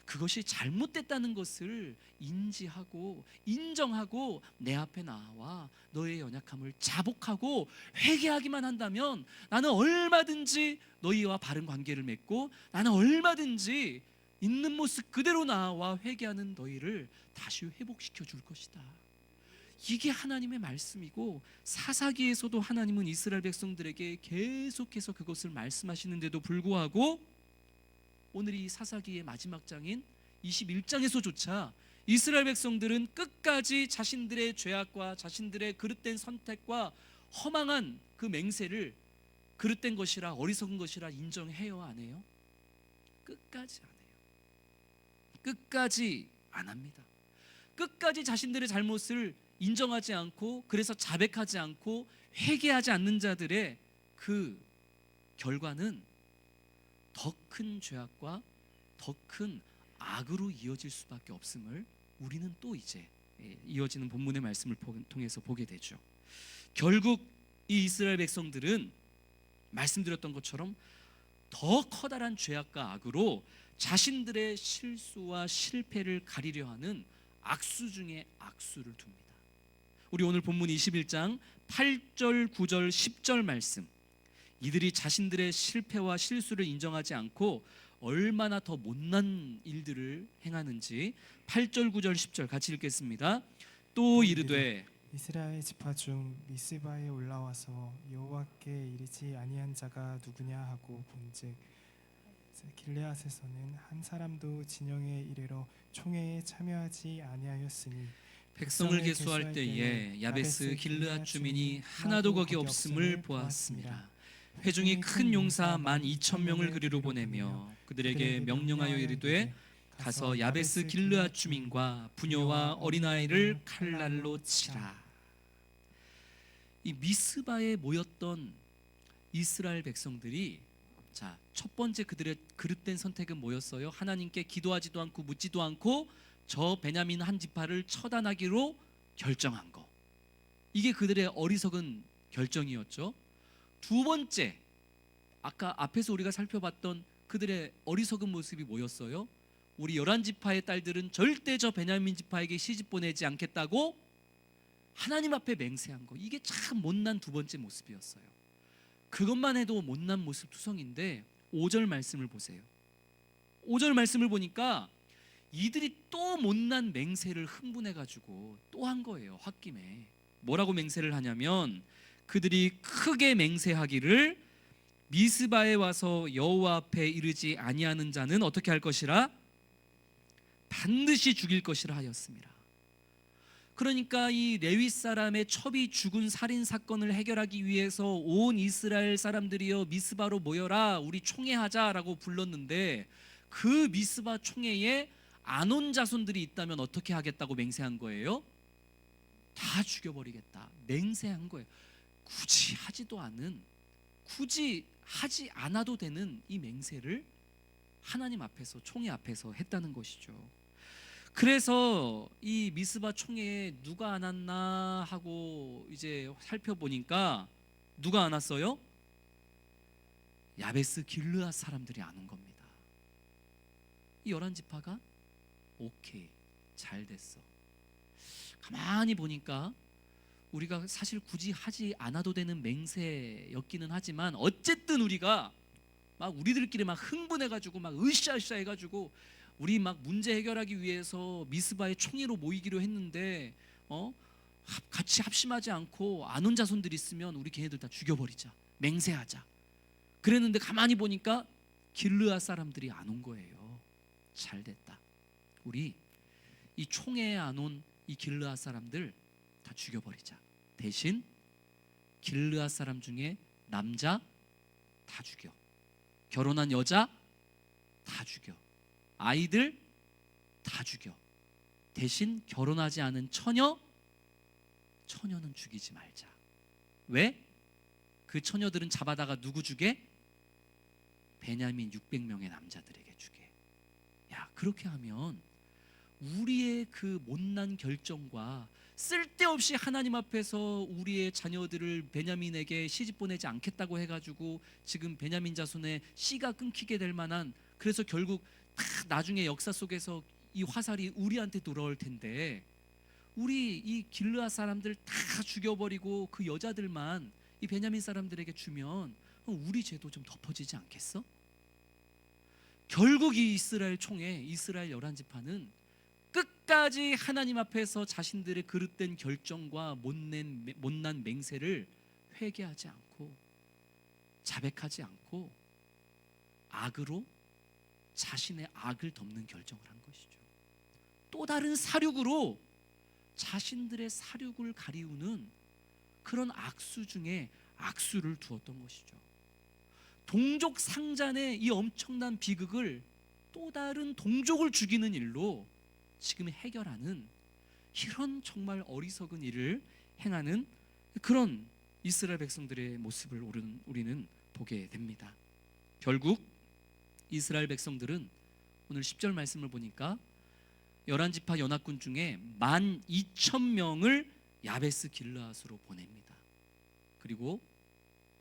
그것이 잘못됐다는 것을 인지하고 인정하고 내 앞에 나와 너의 연약함을 자복하고 회개하기만 한다면 나는 얼마든지 너희와 바른 관계를 맺고 나는 얼마든지 있는 모습 그대로 나와 회개하는 너희를 다시 회복시켜 줄 것이다. 이게 하나님의 말씀이고 사사기에서도 하나님은 이스라엘 백성들에게 계속해서 그것을 말씀하시는데도 불구하고 오늘 이 사사기의 마지막 장인 21장에서조차 이스라엘 백성들은 끝까지 자신들의 죄악과 자신들의 그릇된 선택과 허망한 그 맹세를 그릇된 것이라 어리석은 것이라 인정해요, 안 해요? 끝까지 안 해요. 끝까지 안 합니다. 끝까지 자신들의 잘못을 인정하지 않고 그래서 자백하지 않고 회개하지 않는 자들의 그 결과는 더 큰 죄악과 더 큰 악으로 이어질 수밖에 없음을 우리는 또 이제 이어지는 본문의 말씀을 통해서 보게 되죠. 결국 이 이스라엘 백성들은 말씀드렸던 것처럼 더 커다란 죄악과 악으로 자신들의 실수와 실패를 가리려 하는 악수 중에 악수를 둡니다. 우리 오늘 본문 21장 8절, 9절, 10절 말씀, 이들이 자신들의 실패와 실수를 인정하지 않고 얼마나 더 못난 일들을 행하는지 8절, 9절, 10절 같이 읽겠습니다. 또 이르되 이스라엘 지파 중 미스바에 올라와서 여호와께 이르지 아니한 자가 누구냐 하고 본즉 길르앗에서는 한 사람도 진영에 이르러 총회에 참여하지 아니하였으니 백성을 계수할 때에 야베스 길르앗 주민이 하나도 거기 없음을 보았습니다. 회중이 큰 용사 12,000명을 그리로 보내며 그들에게 명령하여 이르되 가서 야베스 길르앗 주민과 부녀와 어린아이를 칼날로 치라. 이 미스바에 모였던 이스라엘 백성들이 자, 첫 번째 그들의 그릇된 선택은 뭐였어요? 하나님께 기도하지도 않고 묻지도 않고 저 베냐민 한 지파를 처단하기로 결정한 거. 이게 그들의 어리석은 결정이었죠. 두 번째, 아까 앞에서 우리가 살펴봤던 그들의 어리석은 모습이 뭐였어요? 우리 11지파의 딸들은 절대 저 베냐민 지파에게 시집 보내지 않겠다고 하나님 앞에 맹세한 거. 이게 참 못난 두 번째 모습이었어요. 그것만 해도 못난 모습 투성인데 5절 말씀을 보세요. 5절 말씀을 보니까 이들이 또 못난 맹세를 흥분해가지고 또 한 거예요. 홧김에 뭐라고 맹세를 하냐면 그들이 크게 맹세하기를 미스바에 와서 여호와 앞에 이르지 아니하는 자는 어떻게 할 것이라 반드시 죽일 것이라 하였습니다. 그러니까 이 레위 사람의 첩이 죽은 살인 사건을 해결하기 위해서 온 이스라엘 사람들이여 미스바로 모여라, 우리 총회하자라고 불렀는데 그 미스바 총회에 안 온 자손들이 있다면 어떻게 하겠다고 맹세한 거예요? 다 죽여버리겠다 맹세한 거예요. 굳이 하지도 않은, 굳이 하지 않아도 되는 이 맹세를 하나님 앞에서, 총회 앞에서 했다는 것이죠. 그래서 이 미스바 총회에 누가 안 왔나 하고 이제 살펴보니까 누가 안 왔어요? 야베스 길르앗 사람들이 안 온 겁니다. 이 11지파가 오케이, 잘 됐어. 가만히 보니까 우리가 사실 굳이 하지 않아도 되는 맹세였기는 하지만 어쨌든 우리가 막 우리들끼리 막 흥분해가지고 막 으쌰으쌰 해가지고 우리 막 문제 해결하기 위해서 미스바의 총회로 모이기로 했는데 같이 합심하지 않고 안 온 자손들 있으면 우리 걔네들 다 죽여버리자, 맹세하자 그랬는데 가만히 보니까 길르앗 사람들이 안 온 거예요. 잘 됐다. 우리 이 총회에 안 온 이 길르앗 사람들 다 죽여버리자. 대신 길르앗 사람 중에 남자 다 죽여, 결혼한 여자 다 죽여, 아이들 다 죽여. 대신 결혼하지 않은 처녀는 죽이지 말자. 왜? 그 처녀들은 잡아다가 누구 주게? 베냐민 600명의 남자들에게 주게. 야, 그렇게 하면 우리의 그 못난 결정과 쓸데없이 하나님 앞에서 우리의 자녀들을 베냐민에게 시집 보내지 않겠다고 해가지고 지금 베냐민 자손의 씨가 끊기게 될 만한, 그래서 결국 다 나중에 역사 속에서 이 화살이 우리한테 돌아올 텐데 우리 이 길르앗 사람들 다 죽여버리고 그 여자들만 이 베냐민 사람들에게 주면 우리 죄도 좀 덮어지지 않겠어? 결국 이 이스라엘 총회, 이스라엘 11지파는 끝까지 하나님 앞에서 자신들의 그릇된 결정과 못난 맹세를 회개하지 않고 자백하지 않고 악으로 자신의 악을 덮는 결정을 한 것이죠. 또 다른 사륙으로 자신들의 사륙을 가리우는 그런 악수 중에 악수를 두었던 것이죠. 동족 상잔의 이 엄청난 비극을 또 다른 동족을 죽이는 일로 지금 해결하는 이런 정말 어리석은 일을 행하는 그런 이스라엘 백성들의 모습을 우리는 보게 됩니다. 결국 이스라엘 백성들은 오늘 10절 말씀을 보니까 11지파 연합군 중에 12,000명을 야베스 길르앗으로 보냅니다. 그리고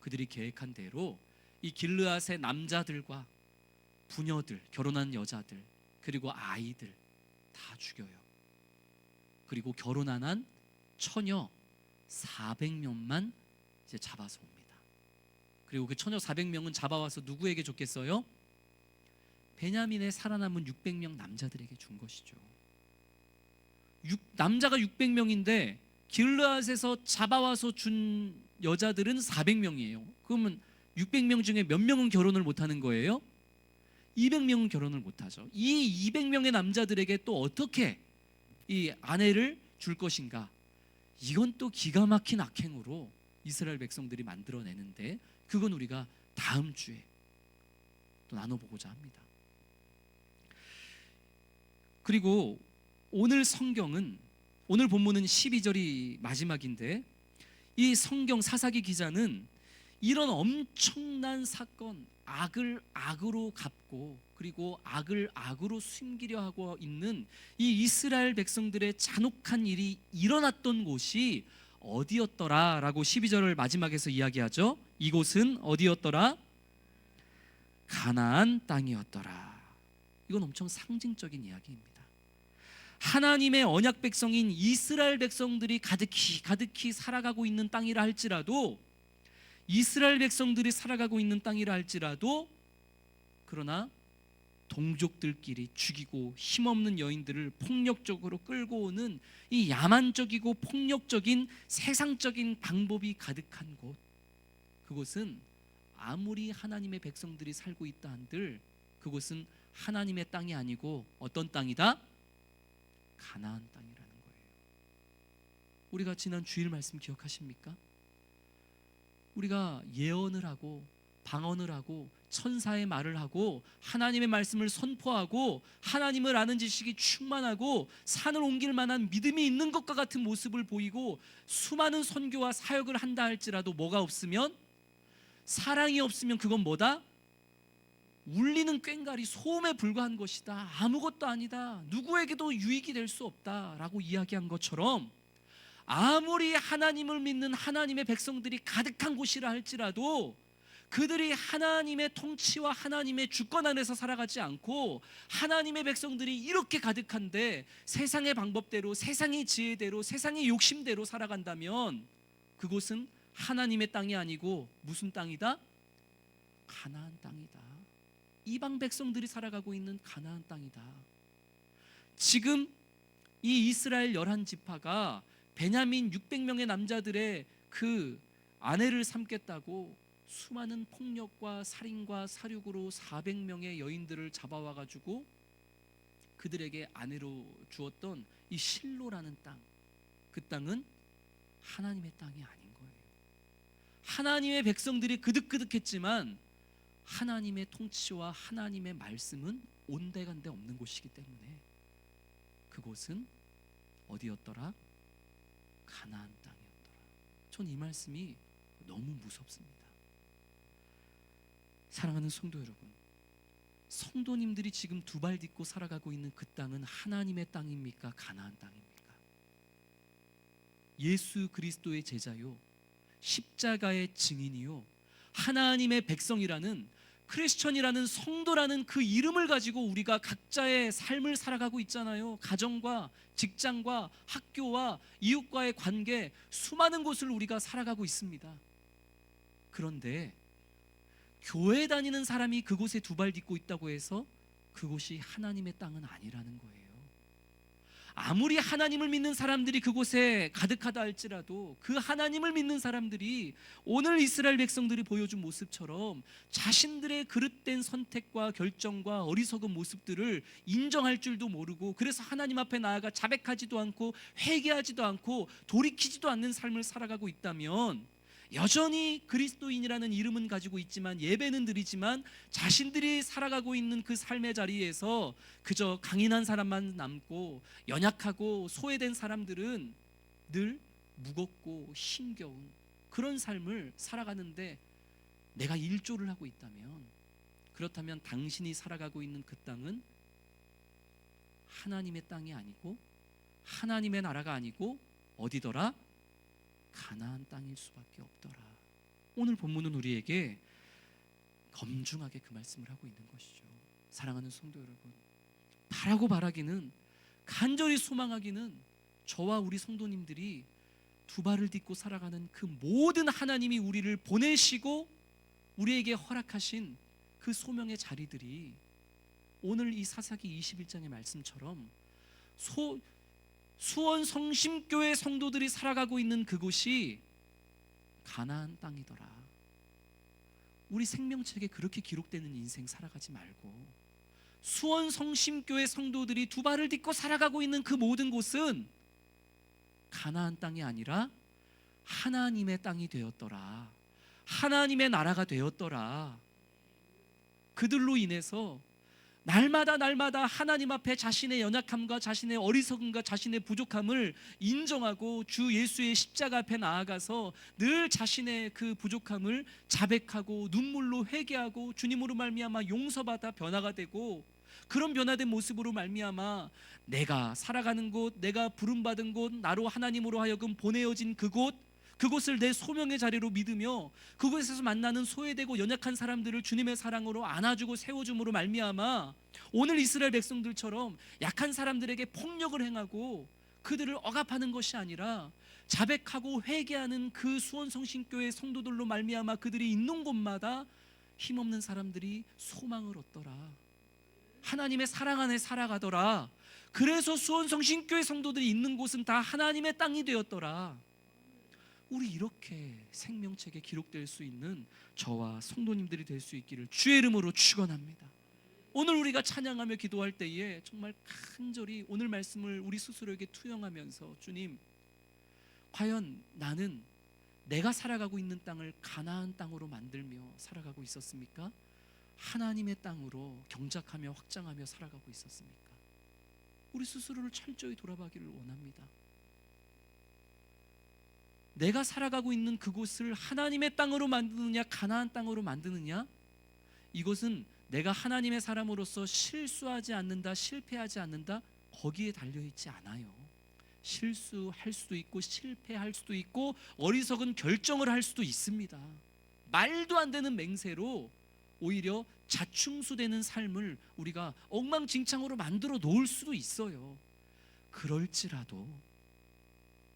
그들이 계획한 대로 이 길르앗의 남자들과 부녀들, 결혼한 여자들, 그리고 아이들 다 죽여요. 그리고 결혼한 한 처녀 400명만 이제 잡아서 옵니다. 그리고 그 처녀 400명은 잡아와서 누구에게 줬겠어요? 베냐민의 살아남은 600명 남자들에게 준 것이죠. 남자가 600명인데 길르앗에서 잡아와서 준 여자들은 400명이에요. 그러면 600명 중에 몇 명은 결혼을 못하는 거예요? 200명은 결혼을 못하죠. 이 200명의 남자들에게 또 어떻게 이 아내를 줄 것인가? 이건 또 기가 막힌 악행으로 이스라엘 백성들이 만들어내는데 그건 우리가 다음 주에 또 나눠보고자 합니다. 그리고 오늘 성경은, 오늘 본문은 12절이 마지막인데 이 성경 사사기 기자는 이런 엄청난 사건, 악을 악으로 갚고 그리고 악을 악으로 숨기려 하고 있는 이 이스라엘 백성들의 잔혹한 일이 일어났던 곳이 어디였더라 라고 12절을 마지막에서 이야기하죠. 이곳은 어디였더라? 가나안 땅이었더라. 이건 엄청 상징적인 이야기입니다. 하나님의 언약 백성인 이스라엘 백성들이 가득히 살아가고 있는 땅이라 할지라도, 이스라엘 백성들이 살아가고 있는 땅이라 할지라도, 그러나 동족들끼리 죽이고 힘없는 여인들을 폭력적으로 끌고 오는 이 야만적이고 폭력적인 세상적인 방법이 가득한 곳, 그곳은 아무리 하나님의 백성들이 살고 있다 한들 그곳은 하나님의 땅이 아니고 어떤 땅이다? 가나안 땅이라는 거예요. 우리가 지난 주일 말씀 기억하십니까? 우리가 예언을 하고 방언을 하고 천사의 말을 하고 하나님의 말씀을 선포하고 하나님을 아는 지식이 충만하고 산을 옮길 만한 믿음이 있는 것과 같은 모습을 보이고 수많은 선교와 사역을 한다 할지라도 뭐가 없으면, 사랑이 없으면 그건 뭐다? 울리는 꽹과리, 소음에 불과한 것이다. 아무것도 아니다. 누구에게도 유익이 될 수 없다라고 이야기한 것처럼 아무리 하나님을 믿는 하나님의 백성들이 가득한 곳이라 할지라도 그들이 하나님의 통치와 하나님의 주권 안에서 살아가지 않고 하나님의 백성들이 이렇게 가득한데 세상의 방법대로, 세상의 지혜대로, 세상의 욕심대로 살아간다면 그곳은 하나님의 땅이 아니고 무슨 땅이다? 가나안 땅이다. 이방 백성들이 살아가고 있는 가나안 땅이다. 지금 이 이스라엘 11지파가 베냐민 600명의 남자들의 그 아내를 삼겠다고 수많은 폭력과 살인과 살육으로 400명의 여인들을 잡아와 가지고 그들에게 아내로 주었던 이 실로라는 땅, 그 땅은 하나님의 땅이 아닌 거예요. 하나님의 백성들이 그득그득했지만 하나님의 통치와 하나님의 말씀은 온데간데 없는 곳이기 때문에 그곳은 어디였더라? 가나안 땅이었더라. 전 이 말씀이 너무 무섭습니다. 사랑하는 성도 여러분, 성도님들이 지금 두 발 딛고 살아가고 있는 그 땅은 하나님의 땅입니까? 가나안 땅입니까? 예수 그리스도의 제자요, 십자가의 증인이요, 하나님의 백성이라는 크리스천이라는 성도라는 그 이름을 가지고 우리가 각자의 삶을 살아가고 있잖아요. 가정과 직장과 학교와 이웃과의 관계, 수많은 곳을 우리가 살아가고 있습니다. 그런데 교회 다니는 사람이 그곳에 두 발 딛고 있다고 해서 그곳이 하나님의 땅은 아니라는 거예요. 아무리 하나님을 믿는 사람들이 그곳에 가득하다 할지라도 그 하나님을 믿는 사람들이 오늘 이스라엘 백성들이 보여준 모습처럼 자신들의 그릇된 선택과 결정과 어리석은 모습들을 인정할 줄도 모르고, 그래서 하나님 앞에 나아가 자백하지도 않고 회개하지도 않고 돌이키지도 않는 삶을 살아가고 있다면 여전히 그리스도인이라는 이름은 가지고 있지만, 예배는 드리지만 자신들이 살아가고 있는 그 삶의 자리에서 그저 강인한 사람만 남고 연약하고 소외된 사람들은 늘 무겁고 힘겨운 그런 삶을 살아가는데 내가 일조를 하고 있다면, 그렇다면 당신이 살아가고 있는 그 땅은 하나님의 땅이 아니고 하나님의 나라가 아니고 어디더라? 가나안 땅일 수밖에 없더라. 오늘 본문은 우리에게 검중하게 그 말씀을 하고 있는 것이죠. 사랑하는 성도 여러분, 바라기는, 간절히 소망하기는 저와 우리 성도님들이 두 발을 딛고 살아가는 그 모든 하나님이 우리를 보내시고 우리에게 허락하신 그 소명의 자리들이 오늘 이 사사기 21장의 말씀처럼 수원 성심교회 성도들이 살아가고 있는 그곳이 가나안 땅이더라. 우리 생명책에 그렇게 기록되는 인생 살아가지 말고 수원 성심교회 성도들이 두 발을 딛고 살아가고 있는 그 모든 곳은 가나안 땅이 아니라 하나님의 땅이 되었더라. 하나님의 나라가 되었더라. 그들로 인해서 날마다 하나님 앞에 자신의 연약함과 자신의 어리석음과 자신의 부족함을 인정하고 주 예수의 십자가 앞에 나아가서 늘 자신의 그 부족함을 자백하고 눈물로 회개하고 주님으로 말미암아 용서받아 변화가 되고, 그런 변화된 모습으로 말미암아 내가 살아가는 곳, 내가 부름받은 곳, 나로 하나님으로 하여금 보내어진 그곳을 내 소명의 자리로 믿으며 그곳에서 만나는 소외되고 연약한 사람들을 주님의 사랑으로 안아주고 세워줌으로 말미암아 오늘 이스라엘 백성들처럼 약한 사람들에게 폭력을 행하고 그들을 억압하는 것이 아니라 자백하고 회개하는 그 수원성신교회 성도들로 말미암아 그들이 있는 곳마다 힘없는 사람들이 소망을 얻더라. 하나님의 사랑 안에 살아가더라. 그래서 수원성신교회 성도들이 있는 곳은 다 하나님의 땅이 되었더라. 우리 이렇게 생명책에 기록될 수 있는 저와 성도님들이 될 수 있기를 주의 이름으로 축원합니다. 오늘 우리가 찬양하며 기도할 때에 정말 간절히 오늘 말씀을 우리 스스로에게 투영하면서, 주님, 과연 나는 내가 살아가고 있는 땅을 가나안 땅으로 만들며 살아가고 있었습니까? 하나님의 땅으로 경작하며 확장하며 살아가고 있었습니까? 우리 스스로를 철저히 돌아보기를 원합니다. 내가 살아가고 있는 그곳을 하나님의 땅으로 만드느냐 가나안 땅으로 만드느냐, 이것은 내가 하나님의 사람으로서 실수하지 않는다, 실패하지 않는다, 거기에 달려있지 않아요. 실수할 수도 있고 실패할 수도 있고 어리석은 결정을 할 수도 있습니다. 말도 안 되는 맹세로 오히려 자충수되는 삶을 우리가 엉망진창으로 만들어 놓을 수도 있어요. 그럴지라도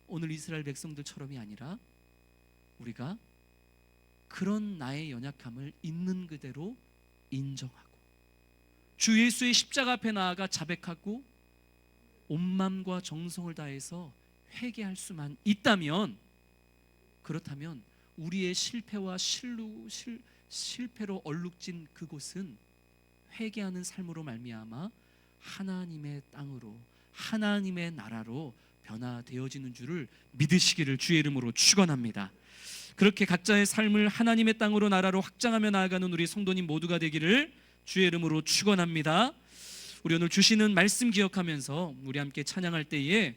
오늘 이스라엘 백성들처럼이 아니라 우리가 그런 나의 연약함을 있는 그대로 인정하고 주 예수의 십자가 앞에 나아가 자백하고 온 마음과 정성을 다해서 회개할 수만 있다면, 그렇다면 우리의 실패와 실패로 얼룩진 그곳은 회개하는 삶으로 말미암아 하나님의 땅으로, 하나님의 나라로 변화되어지는 줄을 믿으시기를 주의 이름으로 축원합니다. 그렇게 각자의 삶을 하나님의 땅으로, 나라로 확장하며 나아가는 우리 성도님 모두가 되기를 주의 이름으로 축원합니다. 우리 오늘 주시는 말씀 기억하면서 우리 함께 찬양할 때에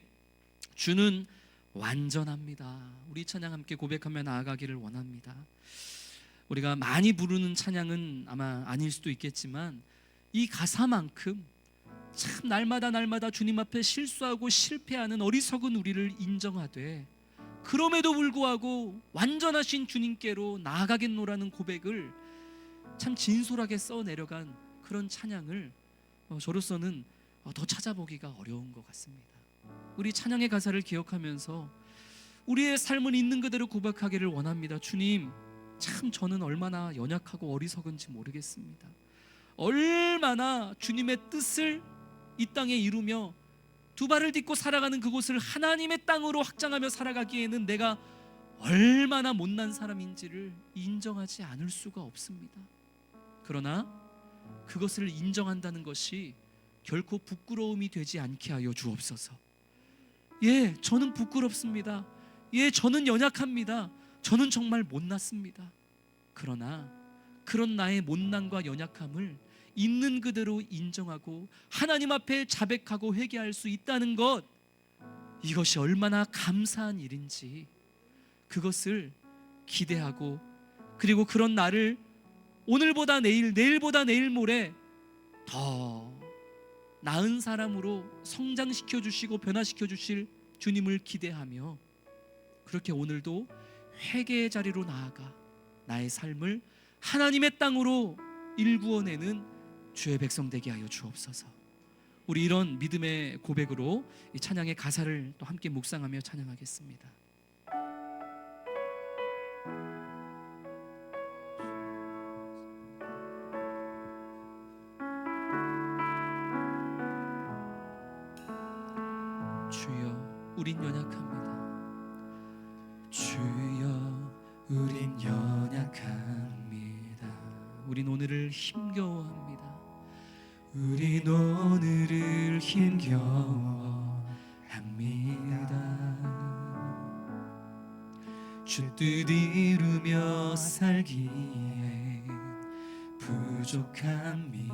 주는 완전합니다. 우리 찬양 함께 고백하며 나아가기를 원합니다. 우리가 많이 부르는 찬양은 아마 아닐 수도 있겠지만 이 가사만큼 참 날마다 주님 앞에 실수하고 실패하는 어리석은 우리를 인정하되 그럼에도 불구하고 완전하신 주님께로 나아가겠노라는 고백을 참 진솔하게 써내려간 그런 찬양을 저로서는 더 찾아보기가 어려운 것 같습니다. 우리 찬양의 가사를 기억하면서 우리의 삶은 있는 그대로 고백하기를 원합니다. 주님, 참 저는 얼마나 연약하고 어리석은지 모르겠습니다. 얼마나 주님의 뜻을 이 땅에 이루며 두 발을 딛고 살아가는 그곳을 하나님의 땅으로 확장하며 살아가기에는 내가 얼마나 못난 사람인지를 인정하지 않을 수가 없습니다. 그러나 그것을 인정한다는 것이 결코 부끄러움이 되지 않게 하여 주옵소서. 예, 저는 부끄럽습니다. 예, 저는 연약합니다. 저는 정말 못났습니다. 그러나 그런 나의 못난과 연약함을 있는 그대로 인정하고 하나님 앞에 자백하고 회개할 수 있다는 것, 이것이 얼마나 감사한 일인지 그것을 기대하고, 그리고 그런 나를 오늘보다 내일, 내일보다 내일 모레 더 나은 사람으로 성장시켜 주시고 변화시켜 주실 주님을 기대하며, 그렇게 오늘도 회개의 자리로 나아가 나의 삶을 하나님의 땅으로 일구어내는 주의 백성 되게 하여 주옵소서. 우리 이런 믿음의 고백으로 이 찬양의 가사를 또 함께 묵상하며 찬양하겠습니다. 주여, 우린 연약합니다. 주여, 우린 연약합니다. 우린 오늘을 힘겨워합니다. 우린 오늘을 힘겨워합니다. 주 뜻 이루며 살기에 부족합니다.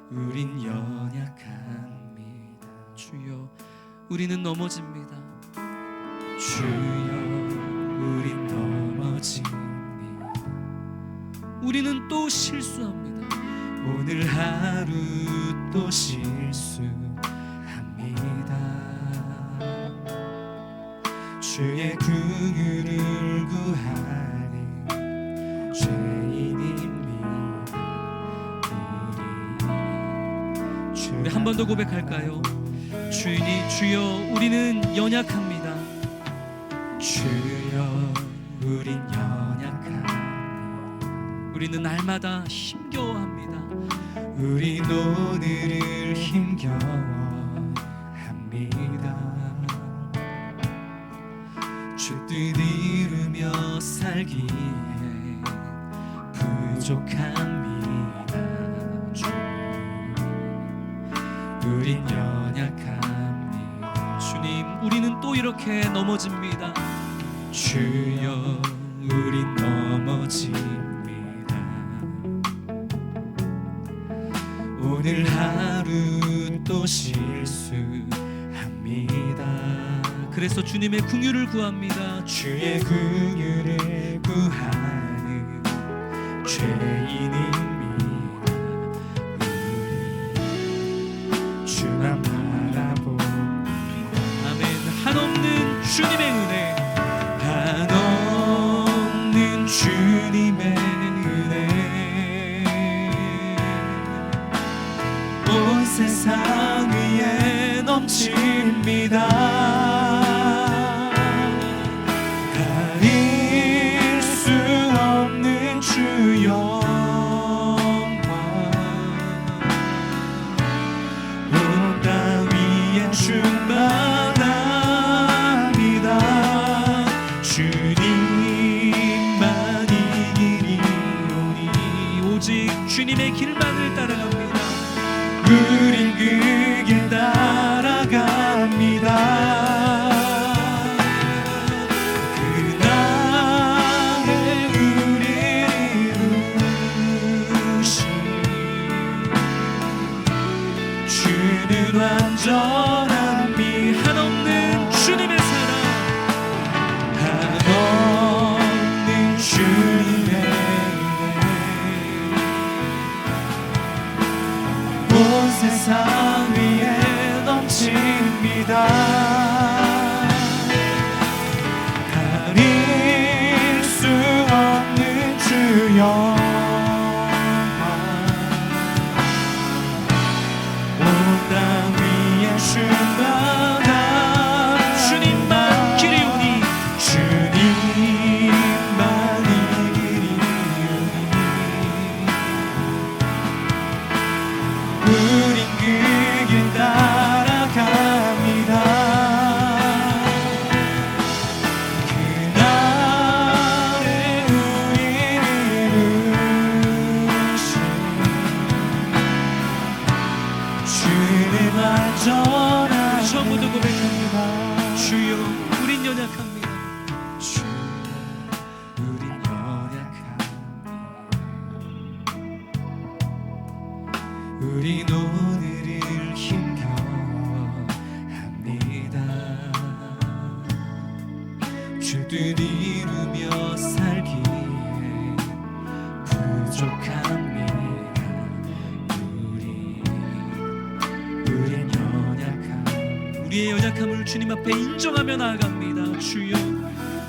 우린 연약합니다. 주여, 우리는 넘어집니다. 주여, 우린 넘어집니다. 우리는 또 실수합니다. 오늘 하루 또 실수합니다. 주의 긍휼을 구하는 죄인입니다. 우리 한 번 더 고백할까요? 주여, 우리는 연약합니다. 주여, 우린 연약합니다. 우리는 날마다 힘겨워합니다. 우린 오늘을 힘겨워합니다. 주 뜻 이루며 살기에 부족합니다. 주, 우린 연약합니다. 주님, 우리는 또 이렇게 넘어집니다. 주여, 우린 넘어집니다. 오늘 하루 또 실수합니다. 그래서 주님의 긍휼을 구합니다. 주의 긍휼을 구하는 죄인입니다. 우리 주만 바라봅니다. 아멘. 한없는 주님의 은혜, 세상 위에 넘칩니다. 가릴 수 없는 주 영광 온 땅 위에 충만합니다. 주님만 이 길이 오니 오직 주님의 길만을 따라갑니다. 우린 그 길 따라갑니다. 그날에 우리를 이루신 주는 완전한 미 한없는 주님의 사랑 한없는 주님의 온 세상 위에 넘칩니다. 가릴 수 없는 주 영광 온 땅 위에 충만한 주님만 길이 오니 주님만 이 길이 오니 우린 그 길 따라갑니다. 그날에 우리를 이루신 주는 완전한 처음부터 고백합니다. 주여 우린 연약합니다. 주여 우린 연약합니다. 우린 오늘을 힘겨워합니다. 주들 이루며 살기에 부족합니다. 우린 연약함 우리의 연약함을 주님 앞에 인정하며 나아갑니다. 주여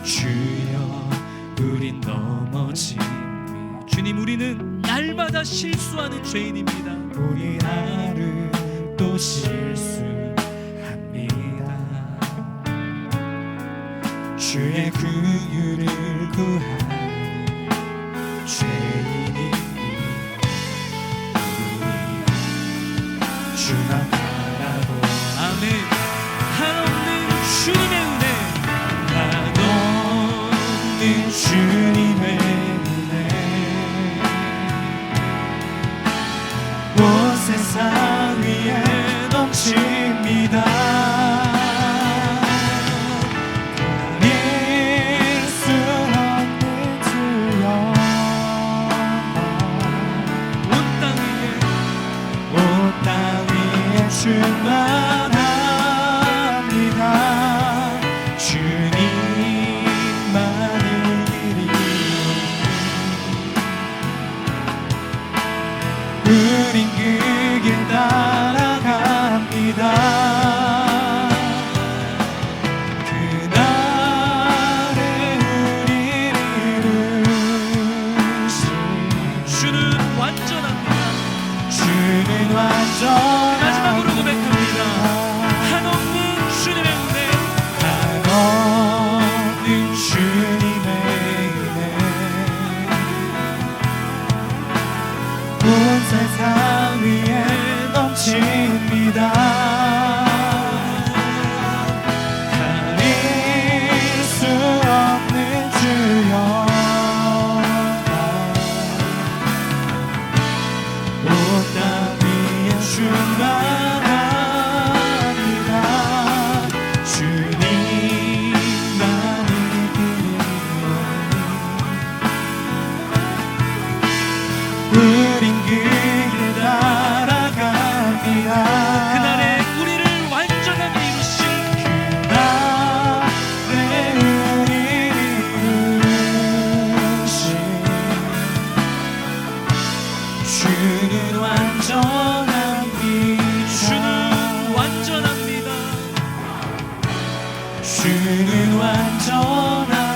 주여 우린 넘어짐이 주님 우리는 날마다 실수하는 죄인입니다. 우리 하루 또 실수합니다. 주의 긍휼을 구하는 죄인이 주만 바라보 아멘. 한없는 주님의 은혜 한없는 주님의 은혜 온 세상 위에 넘칩니다. 가릴 수 없는 주 영광 온 땅 위에 충만합니다. 주님만이 길이 우린 그 길 따라갑니다. 그날에 우리를 이루신 주는 완전합니다. 주는 완전합니다. 마지막으로 고백합니다. 한없는 주님의 은혜 한없는 주님의 은혜 온 세상 위에 넘칩니다. 가릴 수 없는 주 영광 온 땅 위에 충만합니다. 주님만이 길이 우린 그 길 따라갑니다. 그날에 우리를 완전하게 이루신 그날에 우리를 이루신 주는 완전합니다. 주는 완전합니다.